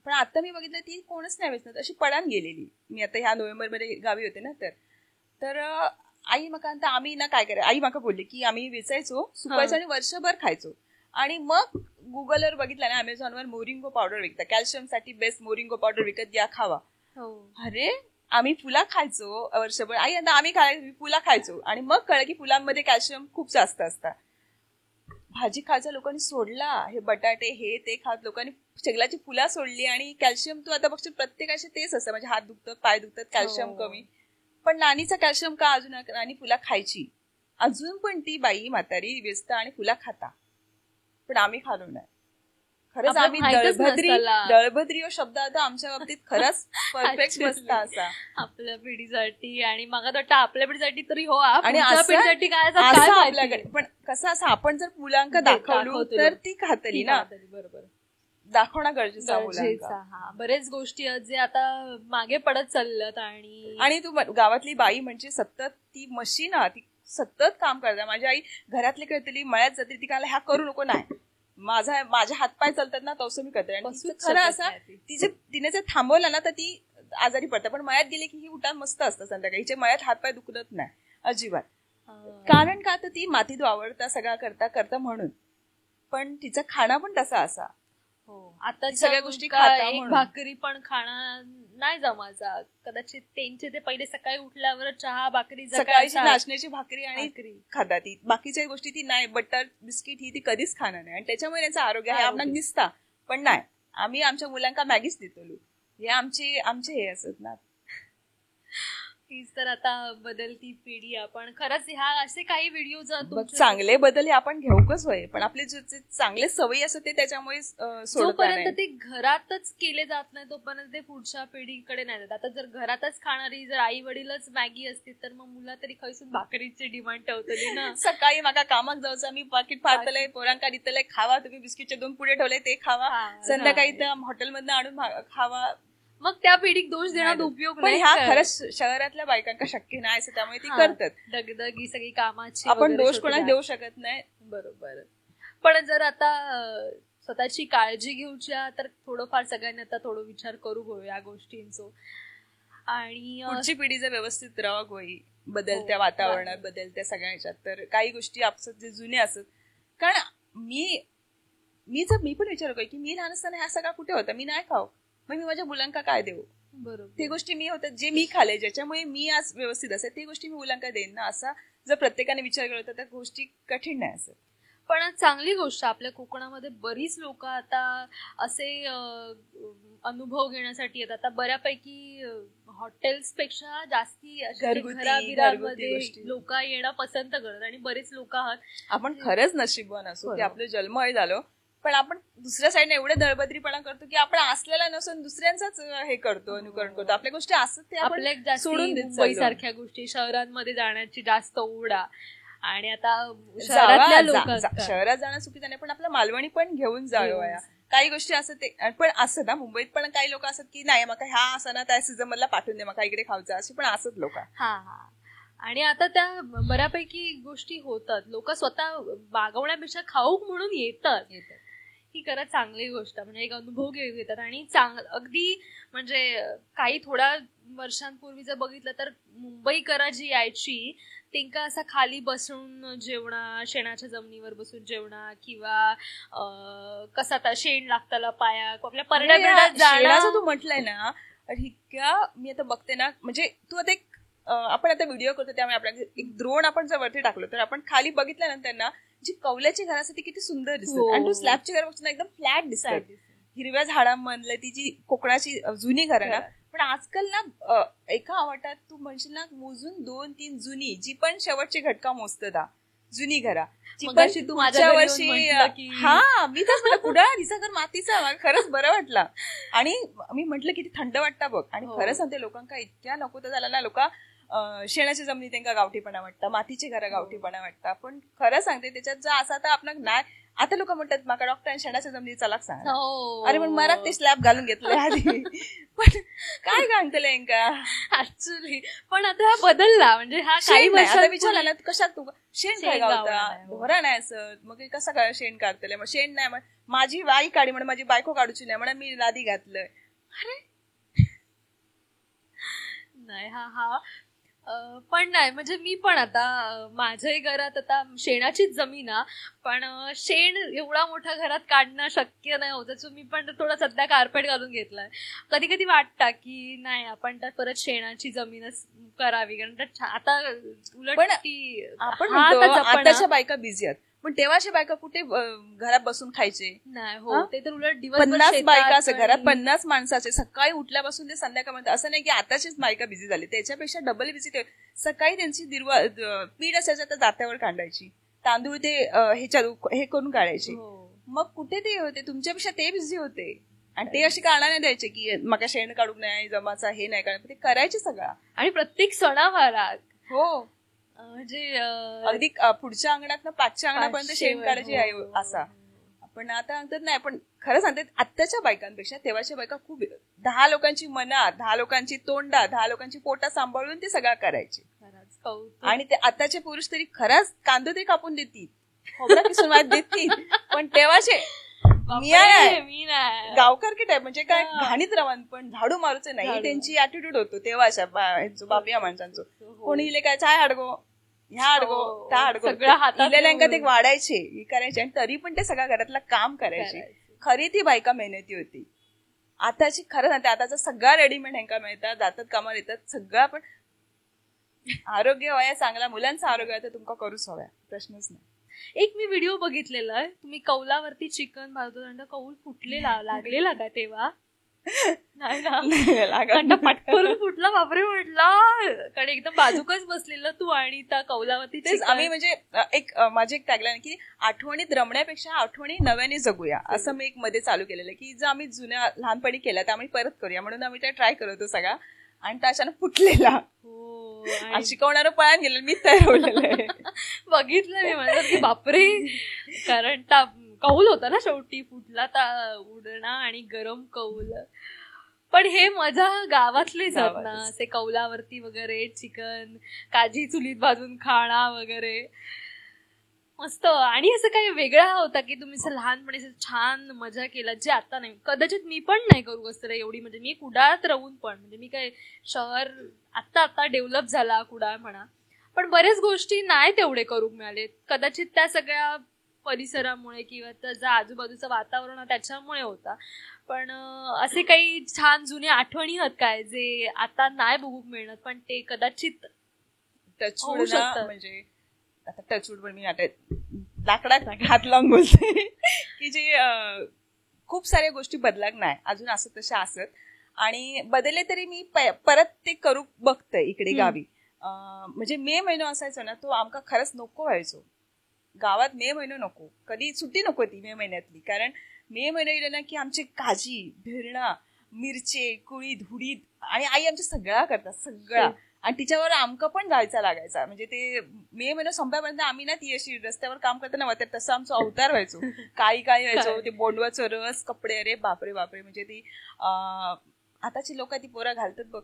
पण आता मी बघितलं ती कोणच नाही वेचणार, अशी पडान गेलेली. मी आता ह्या नोव्हेंबरमध्ये गावी होते ना, तर आई मका आम्ही ना काय करायचं, आई मका बोलली की आम्ही वेचायचो, सुकायचो आणि वर्षभर खायचो. आणि मग गुगलवर बघितलं ना, अमेझॉनवर मोरिंगो पावडर विकतात, कॅल्शियमसाठी बेस्ट मोरिंगो पावडर विकत या, खावा. अरे आम्ही फुला खायचो वर्षभर, आई आता आम्ही फुला खायचो आणि मग कळलं की फुलांमध्ये कॅल्शियम खूप जास्त असतात. भाजी खायचा लोकांनी सोडला, हे बटाटे हे ते खात लोकांनी शेगलाची फुला सोडली आणि कॅल्शियम तू आता बघशील प्रत्येकाचे तेच असतं, म्हणजे हात दुखतात पाय दुखतात कॅल्शियम कमी. पण नानीचा कॅल्शियम का अजून, नानी फुला खायची अजून पण ती बाई म्हातारी व्यस्त आणि फुला खाता, पण आम्ही खालो नाही. खरंच आम्ही दळभद्री शब्द आता आमच्या बाबतीत खरंच परफेक्ट बसता असा आपल्या पिढीसाठी. आणि मग वाटतं आपल्या पिढीसाठी तरी हो, आणि पिढीसाठी काय आपल्याकडे. पण कसं असं आपण जर मुलांका दाखवलो तर ती खातली ना, बरोबर दाखवणं गरजेचं. हा, बरेच गोष्टी आहेत जे आता मागे पडत चालल्यात. आणि तू गावातली बाई म्हणजे सतत ती मशीन ती सतत काम करते. माझी आई घरातली करतली, मळ्यात जाते, ती काय ह्या करू नको नाही, माझे हातपाय चालतात ना तसं मी करते. आणि खरं असं तिने जर थांबवलं ना तर ती आजारी पडते. पण मळ्यात गेली की ही उठान मस्त असतं संध्याकाळी, हिचे मळ्यात हातपाय दुखत नाही अजिबात. कारण का तर ती मातीत वावरता सगळा करता म्हणून. पण तिचं खाणं पण तसा असा. आता सगळ्या गोष्टी एक भाकरी पण खाणं नाही जमायचा. कदाचित त्यांचे ते पहिले सकाळी उठल्यावर चहा भाकरी, सकाळची नाचण्याची भाकरी आणि खातात. ती बाकीच्या गोष्टी ती नाही, बटर बिस्किट ही ती कधीच खाणार नाही. आणि त्याच्यामुळे त्यांचं आरोग्य हे आपल्याला दिसता. पण नाही, आम्ही आमच्या मुलांना मॅगीच देतो, हे आमचे हे असत ना. तीच तर आता बदलती पिढी. आपण खरंच ह्या असे काही व्हिडिओ चांगले बदल हे आपण घेऊकच होय, पण आपले जे चांगले सवयी असतात ते त्याच्यामुळे जोपर्यंत ते घरातच केले जात नाही तोपर्यंत ते पुढच्या पिढीकडे नाही जात. आता जर घरातच खाणारी जर आई वडीलच मॅगी असतील तर मग मुला तरी खैसून भाकरीची डिमांड ठेवतली ना. सकाळी माका कामाक जायचं, मी पाकिट फाडतलंय, पोरांका दितलंय, खावा तुम्ही, बिस्किटचे 2 पुढे ठेवले ते खावा, संध्याकाळी त्या हॉटेलमधनं आणून खावा. मग त्या पिढीक दोष देण्यात उपयोग नाही. ह्या खरंच शहरातल्या बायकांना शक्य नाही असं, त्यामुळे ती करतात. दगदगी सगळी कामाची, आपण दोष कोणाला देऊ शकत नाही. बरोबर. पण जर आता स्वतःची काळजी घेऊच्या तर थोडंफार सगळ्यांनी आता थोडं विचार करू गो या गोष्टींचो. आणि पुढची पिढी जर व्यवस्थित राहा गोई बदलत्या वातावरणात, बदलत्या सगळ्या ह्याच्यात, तर काही गोष्टी आपसात जे जुने असत. कारण मी पण विचार की मी लहान असताना ह्या सगळा कुठे होता, मी नाही खाऊ, मग मी माझ्या मुलांना काय देऊ. बरोबर, ते गोष्टी मी होतात जे मी खाले, ज्याच्यामुळे मी आज व्यवस्थित असेल, ते गोष्टी मी मुलांना देईन ना. असा जर प्रत्येकाने विचार केला तर त्या गोष्टी कठीण नाही असत. पण चांगली गोष्ट, आपल्या कोकणामध्ये बरीच लोक आता असे अनुभव घेण्यासाठी येतात. आता बऱ्यापैकी हॉटेल्स पेक्षा जास्ती घराबिरांमध्ये लोक येणं पसंत करतात. आणि बरेच लोक आहात, आपण खरंच नशीबवान असो की आपलं जन्मही झालो, पण आपण दुसऱ्या साईडने एवढे दळबद्रीपणा करतो की आपण असलेला नसून दुसऱ्यांचाच हे करतो, अनुकरण करतो. आपल्या गोष्टी असतात ते आपण सोडून देत, मुंबईसारख्या गोष्टी शहरांमध्ये जाण्याची जास्त ओढा. आणि आता शहरात जाणं चुकीचं नाही, पण आपलं मालवणी पण घेऊन जाऊया. काही गोष्टी असत ते पण असत ना, मुंबईत पण काही लोक असत की नाही मका ह्या असं ना त्या सीझन मधला पाठवून दे, मका इकडे खावचा, अशी पण असत लोक. आणि आता त्या बऱ्यापैकी गोष्टी होतात, लोक स्वतः बागवण्यापेक्षा खाऊक म्हणून येतात. ही खरंच चांगली गोष्ट, म्हणजे एक अनुभव घेतात. आणि अगदी म्हणजे काही थोड्या वर्षांपूर्वी जर बघितलं तर मुंबईकरा जी यायची त्यांना असं खाली बसून जेवणा, शेणाच्या जमिनीवर बसून जेवणा, किंवा कसा आता शेण लागताला पाया, आपल्या परड्या शेणाचं तू म्हटलंय ना, मी आता बघते ना, म्हणजे तू आता एक आपण आता व्हिडिओ करतो त्यामुळे आपल्याला एक ड्रोन आपण जर वरती टाकलो तर आपण खाली बघितल्यानंतर ना जी कौल्याची घर असते ती किती सुंदर दिसतात, आणि तू स्लॅबची घर बघतो ना एकदम फ्लॅट दिसतात. हिरव्या झाडांमधलं ती जी कोकणाची जुनी घरं ना, पण आजकाल ना एका आवाटात तू म्हणशील ना मोजून 2-3 जुनी, जी पण शेवटची घटका मोजतं जुनी घरा, जी पण तू माझ्या वर्षी हा मी तर कुडाळ तिचा घर मातीचा, मला खरंच बरं वाटलं. आणि मी म्हटलं किती थंड वाटतं बघ. आणि खरं सांगते लोकांना इतक्या नको तर झाला ना, लोक शेणाची जमिनी त्यांना गावठीपणा वाटतं, मातीची घरं गावठीपणा वाटतं. पण खरं सांगते त्याच्यात जर असा तर आपण नाही, आता लोक म्हणतात माका डॉक्टर शेणाच्या जमिनी चलाक सांग, अरे पण मला ते स्लॅब घालून घेतलं आधी. पण काय सांगतले का ऍक्च्युली. पण आता हा बदलला, म्हणजे हा काही वर्षात विचारला ना कशात तू शेण काय गावता, ढोरा नाही असत, मग कसं काय शेण काढतले, मग शेण नाही, मग माझी बाई काढी म्हणून माझी बायको काढूची नाही म्हणून मी लादी घातलंय. अरे नाही हा पण नाही, म्हणजे मी पण आता माझ्याही घरात आता शेणाचीच जमीन आहे, पण शेण एवढा मोठा घरात काढणं शक्य नाही होत, त्याचं मी पण थोडा सध्या कार्पेट घालून घेतलाय. कधी कधी वाटतं की नाही आपण तर परत शेणाची जमीनच करावी, कारण आता उलट की आपण आताच्या बायका बिझी आहेत, पण तेव्हाच्या बायका कुठे घरात बसून खायचे नाही. हो ते तर उलट 50 बायका असं घरात 50 माणसाचे, सकाळी उठल्यापासून ते संध्याकाळपर्यंत. असं नाही की आताचीच बायका बिझी झाली, त्याच्यापेक्षा डबल बिझी. सकाळी त्यांची पीठ असायचं तर जात्यावर काढायची, तांदूळ ते हे करून काढायचे, मग कुठे ते होते, तुमच्यापेक्षा ते बिझी होते. आणि ते अशी काढा नाही द्यायचे की मका शेण काढून नाही जमाचा, हे नाही काढ, ते करायचे सगळं. आणि प्रत्येक सणावारात हो, म्हणजे अगदी पुढच्या अंगणात ना 5च्या अंगणापर्यंत शेण काढायची आहे असा. पण आता सांगतात नाही, पण खरं सांगतात आत्ताच्या बायकांपेक्षा तेव्हाच्या बायका खूप 10 लोकांची मना, 10 लोकांची तोंडा, 10 लोकांची पोटा सांभाळून ते सगळं करायचे. आणि ते आताचे पुरुष तरी खरंच कांदे ते कापून देतील, खोबरा किसून देतील, पण तेव्हाचे मी नाही गावकार की टाईप, म्हणजे काय घाणीत रवान पण झाडू मारूचे नाही, त्यांची ऍटिट्यूड होतो तेव्हाच्या बापिया माणसांचं. कोणी इले काय चाय अडगो, ह्या अडगो त्या अडगो, इलेल्यांका ते वाढायचे, हे करायचे, आणि तरी पण ते सगळ्या घरातलं काम करायचे. खरी ती बायका मेहनती होती. आताची खरं सांगते आताचा सगळा रेडीमेड ह्यांका मिळतात, जातात कामाला येतात सगळं. पण आरोग्य वया चांगला, मुलांचं आरोग्य आहे तर तुमका करूच हव्या, प्रश्नच नाही. एक मी व्हिडिओ बघितलेला आहे, तुम्ही कौलावरती चिकन भाजतो, कौल फुटलेला लागलेला का तेव्हा? नाही ना, पटकन फुटला, बापरे म्हटलं, कारण एकदम बाजूकच बसलेलं तू आणि त्या कौलावरती. तेच आम्ही म्हणजे माझी एक टॅगलाईन की आठवणीत रमण्यापेक्षा आठवणी नव्याने जगूया, असं मी एक मध्ये चालू केलेलं की जर आम्ही जुन्या लहानपणी केल्या तर आम्ही परत करूया, म्हणून आम्ही त्या ट्राय करत होतो सगळा. आणि त्या अचानक फुटलेला शिकवणार पळायला गेलं, मी ठरवलेलं आहे. बघितलं मी, म्हणलं की बापरे, कारण कौल होता ना शेवटी, फुटला ता उडणं आणि गरम कौल. पण हे मजा गावातलेच आहेत ना, असे कौलावरती वगैरे चिकन, काजी चुलीत भाजून खाणा वगैरे मस्त. आणि असं काही वेगळा होता की तुम्ही असं लहानपणी छान मजा केला, जे आता नाही, कदाचित मी पण नाही करू असतं एवढी. म्हणजे मी कुडाळात राहून पण, म्हणजे मी काय शहर आता डेव्हलप झाला कुडाळ म्हणा, पण बऱ्याच गोष्टी नाही तेवढे करू मिळाले, कदाचित त्या सगळ्या परिसरामुळे किंवा त्याचं आजूबाजूचं वातावरण त्याच्यामुळे होता. पण असे काही छान जुने आठवणी आहेत काय जे आता नाही बघू मिळणार, पण ते कदाचित होऊ शकतं. म्हणजे आता टचवूड पण मी आता लाकडात हात लावून बोलते की जे खूप साऱ्या गोष्टी बदलाक नाही अजून, असं तशा असत, आणि बदलले तरी मी परत ते करू बघते इकडे गावी. म्हणजे मे महिना असायचो ना, तो आमका खरंच नको व्हायचो. गावात मे महिना नको, कधी सुट्टी नको ती मे महिन्यातली, कारण मे महिना गेला ना की आमची काजी, भिरणा, मिरचे, कुळीत, हुडीत, आणि आई आमच्या सगळ्या करतात सगळ्या, आणि तिच्यावर आमका पण जायचा लागायचा. म्हणजे ते मे महिना संपायपर्यंत आम्ही ना ती अशी रस्त्यावर काम करताना वाटत तसं आमचं अवतार व्हायचो. काही व्हायचो, ते बोंडवाचं रस, कपडे, अरे बापरे बापरे. म्हणजे ती आताची लोक ती पोरं घालतात बघ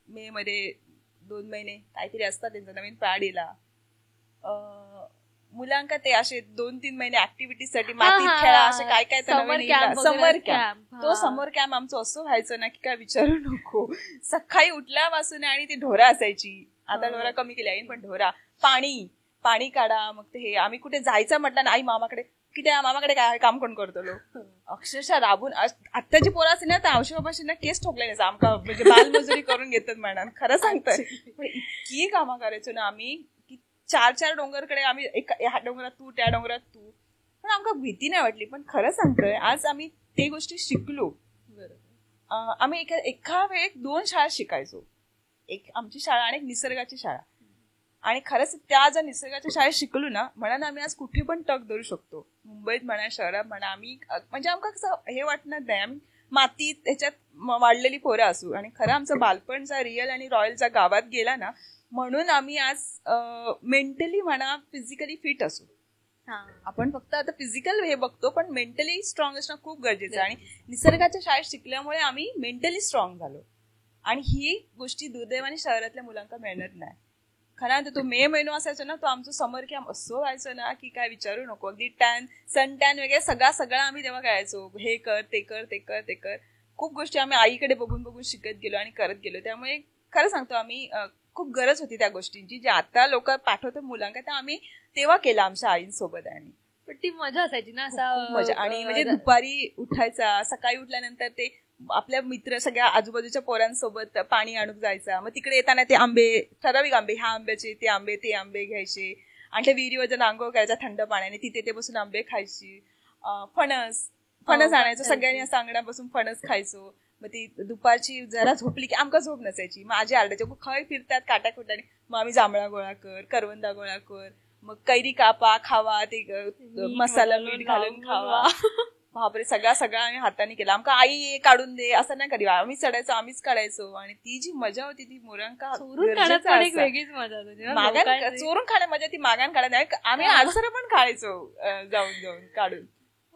मे मध्ये 2 महिने काहीतरी असतात त्यांचा नवीन पॅडीला, मुलांका ते असे 2-3 महिने ऍक्टिव्हिटीसाठी मातीत खेळा, असे काय काय समर कॅम्प. तो समर कॅम्प आमचं असं व्हायचं ना की काय विचारू नको. सकाळी उठल्यापासून, आणि ती ढोरा असायची, आता ढोरा कमी केली आहे, पण ढोरा, पाणी काढा. मग ते हे आम्ही कुठे जायचं म्हटलं ना, आई मामाकडे, की त्या मामाकडे काय काम कोण करतो लोक, अक्षरशः राबून. आत्ताची पोरं असेल ना तर औषधापाशी ना केस ठोकले नाही, आमका म्हणजे बालमजुरी करून घेतात म्हणा, खरं सांगतोय. पण इतकी कामं करायचो ना आम्ही की 4-4 डोंगरकडे आम्ही, ह्या डोंगरात तू, त्या डोंगरात तू, पण आमका भीती नाही वाटली. पण खरं सांगतोय आज आम्ही ते गोष्टी शिकलो. आम्ही एका वेळेत 2 शाळा शिकायचो, एक आमची शाळा आणि एक निसर्गाची शाळा. आणि खरंच त्या जर निसर्गाच्या शाळेत शिकलो ना म्हणा आम्ही आज कुठे पण टक धरू शकतो, मुंबईत म्हणा शहरात म्हणा. आम्ही म्हणजे आमका कसं हे वाटणार नाही आम्ही मातीत त्याच्यात वाढलेली पोरं असू. आणि खरं आमचं बालपणचा रिअल आणि रॉयलचा गावात गेला ना म्हणून आम्ही आज मेंटली म्हणा फिजिकली फिट असू. आपण फक्त आता फिजिकल हे बघतो पण मेंटली स्ट्रॉंग असणं खूप गरजेचं आहे. आणि निसर्गाच्या शाळेत शिकल्यामुळे आम्ही मेंटली स्ट्रॉंग झालो. आणि ही गोष्टी दुर्दैवाने शहरातल्या मुलांना मिळणार नाही. खरा तो मे महिना असायचो ना तो आमचं समर कॅम्प असं व्हायचं ना की काय विचारू नको. अगदी सन टॅन वगैरे सगळं आम्ही तेव्हा करायचो. हे कर ते कर ते कर ते कर. खूप गोष्टी आम्ही आईकडे बघून बघून शिकत गेलो आणि करत गेलो. त्यामुळे खरं सांगतो आम्ही खूप गरज होती त्या गोष्टींची जे आता लोक पाठवतात मुलांना त्या आम्ही तेव्हा केलं आमच्या आईंसोबत. आणि पण ती मजा असायची ना असं मजा. आणि म्हणजे दुपारी उठायचा, सकाळी उठल्यानंतर ते आपल्या मित्र सगळ्या आजूबाजूच्या पोरांसोबत पाणी आणून जायचा. मग तिकडे येताना ते आंबे ठराविक आंबे ह्या आंब्याचे ते आंबे घ्यायचे आणि त्या विहिरीवर जर आंघोळ करायचा थंड पाण्याने तिथे ते बसून आंबे खायची. फणस आणायचो सगळ्यांनी असं अंगणात बसून फणस खायचो. मग ती दुपारची जरा झोपली की आमका झोप नसायची. मग आजी आरडायचे खय फिरतात काट्या कुटाने. मग आम्ही जांभळा गोळा कर, करवंदा गोळा कर, मग कैरी कापा खावा, ते मसाला मीठ घालून खावा. बापरे सगळं आम्ही हाताने केला. आमका आई काढून दे असं नाही कधी आम्ही चढायचो आम्हीच काढायचो. आणि ती जी मजा होती ती मोरांका वेगळीच मजा. मागान चोरून खाण्या मजा ती मागान काढत नाही. आम्ही आडसर पण खायचो जाऊन काढून.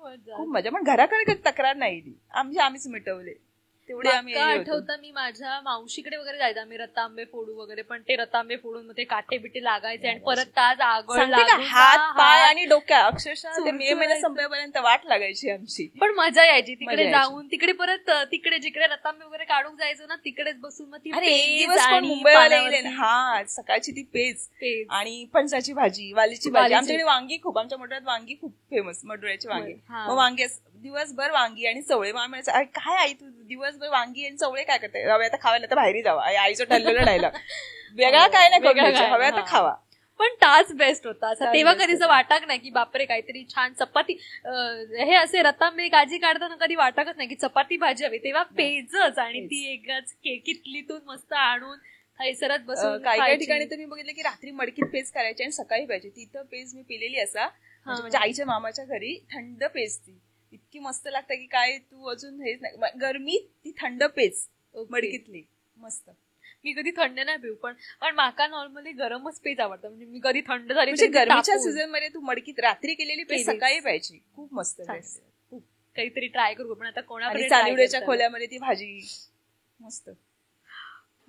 खूप मजा. पण घराकडे कधी तक्रार नाही ती आम्हीच मिटवले तेवढे. आम्ही आठवतं मी माझ्या मावशीकडे वगैरे जायचं आम्ही रतांबे फोडू वगैरे. पण ते रतांबे फोडून मग ते काटे बिटे लागायचे आणि परत ताज आगळ हात पाय आणि डोक्या अक्षरशः ते मे महिन्यात संपेपर्यंत वाट लागायची आमची. पण मजा यायची तिकडे जाऊन. तिकडे परत तिकडे जिकडे रतांबे वगैरे काढून जायचो ना तिकडेच बसून मग ती दिवस पण मुंबईवाले येईल ना. हा सकाळची ती पेज आणि फणसाची भाजी, वालीची भाजी. आमच्याकडे वांगी खूप, आमच्या मोठ्यात वांगी खूप फेमस, मडुळ्याची वांगी. मग वांगी दिवसभर वांगी आणि चवळे. म्हणायचं काय आई तू दिवसभर वांगी आणि चवळे काय करते. रव्या आता खावा, तर बाहेर जावा. आईचं ठरलेलं डायलॉग वेगळा काय नाही करून हव्या तर खावा. पण ताच बेस्ट होता. तेव्हा कधीच वाटत नाही की बापरे काहीतरी छान चपाती हे असे रतांबे काजी काढताना कधी वाटतच नाही की चपाती भाजी हवी. तेव्हा पेजच आणि ती एकच किटलीतून मस्त आणून हैसरत बसून. काही ठिकाणी तर मी बघितलं की रात्री मडकीत पेज करायची आणि सकाळी प्यायची. तिथं पेज मी पिलेली असा म्हणजे आईच्या मामाच्या घरी थंड पेज ती इतकी मस्त लागतं की काय तू अजून हेच नाही. गरमीत ती थंड पेज मडकीतली मस्त. मी कधी थंड नाही पिऊ पण माका नॉर्मली गरमच पेज आवडतं. म्हणजे मी कधी थंड झाली म्हणजे गरमीच्या सीझन मध्ये तू मडकीत रात्री केलेली पेज सकाळी प्यायची. खूप मस्त. काहीतरी ट्राय करू. पण आता कोणाकडे चालिवड्याच्या खोल्यामध्ये ती भाजी मस्त.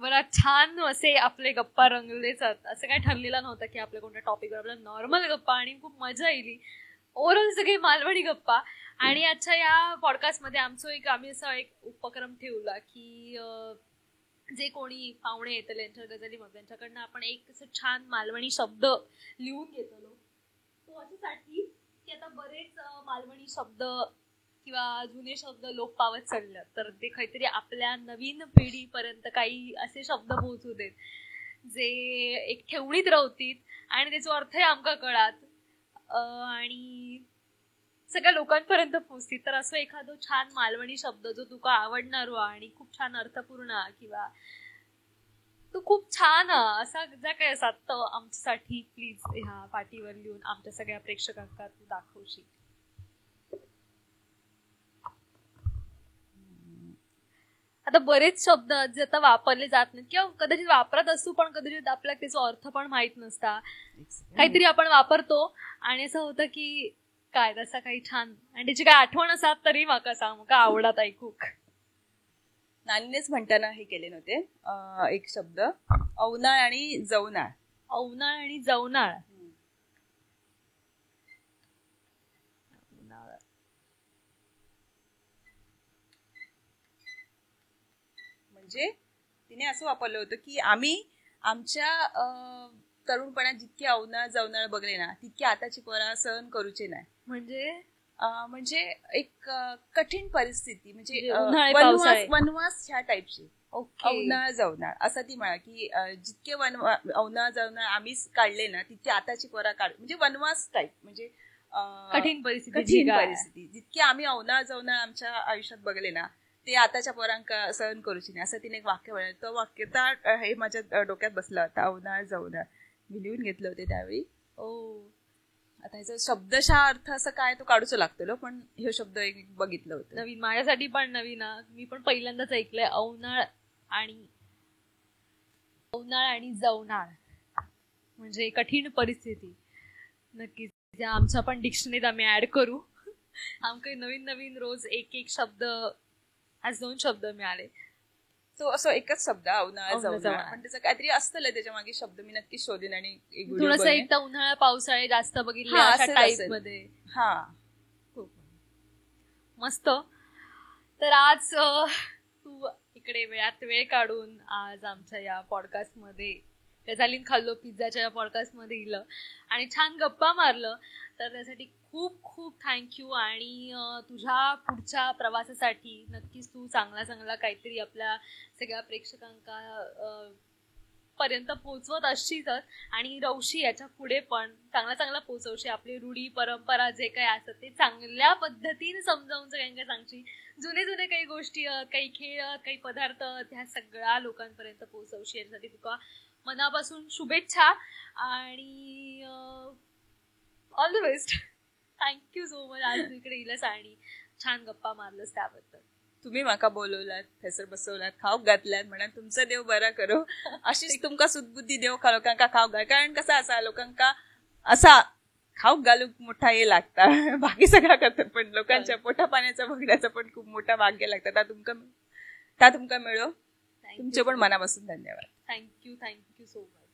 बरं छान असे आपले गप्पा रंगलेच. असं काय ठरलेलं नव्हतं की आपल्या कोणत्या टॉपिकवर आपल्या नॉर्मल गप्पा. आणि खूप मजा येईल ओव्हरऑल सगळे मालवणी गप्पा. आणि आजच्या या पॉडकास्टमध्ये आम्ही असा एक उपक्रम ठेवला की जे कोणी पाहुणे येतील यांच्या गझली मग त्यांच्याकडनं आपण एक असं छान मालवणी शब्द लिहून घेतलो. तो अशासाठी की आता बरेच मालवणी शब्द किंवा जुने शब्द लोप पावत चालले तर ते काहीतरी आपल्या नवीन पिढीपर्यंत काही असे शब्द पोहोचू देत जे एक ठेवणीत राहतील आणि त्याचा अर्थही आमका कळात आणि सगळ्या लोकांपर्यंत पोहोचतील. तर असं एखादं छान मालवणी शब्द जो तुका आवडणार आणि खूप छान अर्थपूर्ण किंवा तो खूप छान असा ज्या काय असा तर आमच्यासाठी प्लीज ह्या पाटीवर लिहून आमच्या सगळ्या प्रेक्षकांना तू दाखवशील. आता बरेच शब्द जे आता वापरले जात नाहीत किंवा कदाचित वापरत असू पण कदाचित आपल्याला त्याचा अर्थ पण माहित नसता. काहीतरी आपण वापरतो आणि असं होतं की काय तसा काही छान आणि त्याची काय आठवण असतात तरी माका सांग मका आवडत ऐकूक. नानीनेच म्हणताना हे केले नव्हते एक शब्द अवनाळ आणि जवनाळ. अवनाळ आणि जवनाळ म्हणजे तिने असं वापरलं होतं की आम्ही आमच्या तरुणपणात जितके अवनाळ जवनाळ बघले ना तितके आताची पोरा सहन करूचे नाही. म्हणजे एक कठीण परिस्थिती म्हणजे वनवास ह्या टाईपची अवनाळ जवनाळ असं ती म्हणा की जितके अवनाळ जवनाळ आम्हीच काढले ना तितके आताची पोरा काढ म्हणजे वनवास टाईप म्हणजे कठीण परिस्थिती कठीण परिस्थिती जितकी आम्ही अवनाळ जवनाळ आमच्या आयुष्यात बघले ना ते आताच्या पोरांका सहन करूची नाही असं तिने एक वाक्य म्हणलं. तो वाक्य हे माझ्या डोक्यात बसला होता, अवनाळ जवनाळ. मी लिहून घेतलं होते त्यावेळी. आता ह्याचा शब्दशः अर्थ असं काय तो काढूच लागतो, पण हे शब्द एक बघितलं होतं. नवीन माझ्यासाठी पण नवीन. मी पण पहिल्यांदाच ऐकलंय अवनाळ आणि जवनाळ म्हणजे कठीण परिस्थिती. नक्कीच आमच्या पण डिक्शनरीत आम्ही ऍड करू. आमचे नवीन नवीन रोज एक एक शब्द, आज 2 शब्द मिळाले. तो असं एकच शब्द अवनाळ जवनाळ, पण त्याचं काहीतरी असतं त्याच्या मागे शब्द. मी नक्की शोधेन आणि थोडंसं एकदा उन्हाळा पावसाळे जास्त बघितले अशा टाईप मध्ये. हा खूप मस्त. तर आज तू इकडे वेळात वेळ काढून आज आमच्या या पॉडकास्ट मध्ये गजालीन खाल्लो पिझ्झाच्या या पॉडकास्ट मध्ये इलं आणि छान गप्पा मारलं, तर त्यासाठी खूप खूप थँक्यू. आणि तुझ्या पुढच्या प्रवासासाठी नक्कीच तू चांगला काहीतरी आपल्या सगळ्या प्रेक्षकांका पर्यंत पोहोचवत असशीलच आणि रवशी याच्या पुढे पण चांगला पोहोचवशी. आपली रूढी परंपरा जे काही असतं ते चांगल्या पद्धतीने समजावून सगळ्यांना सांगशी. जुने काही गोष्टी, काही खेळ, काही पदार्थ त्या सगळ्या लोकांपर्यंत पोहोचवशी. यासाठी तुका मनापासून शुभेच्छा आणि all the best. Thank you so much. आज तू इकडे इलस आणि छान गप्पा मारलंस त्याबद्दल. तुम्ही माका बोलवलात, थैसर बसवलात, खाऊक घातल्यात म्हणा तुमचा देव बरा करो. अशीच तुमका सुदबुद्धी देव लोकांका खाऊक घाल. कारण कसं असा लोकांका असा खाऊक घालूक मोठा हे लागता, बाकी सगळा करतात पण लोकांच्या पोटा पाण्याचा बघण्याचा पण खूप मोठा भाग्य लागतं. तुमका मिळो. तुमचे पण मनापासून धन्यवाद. Thank you so much.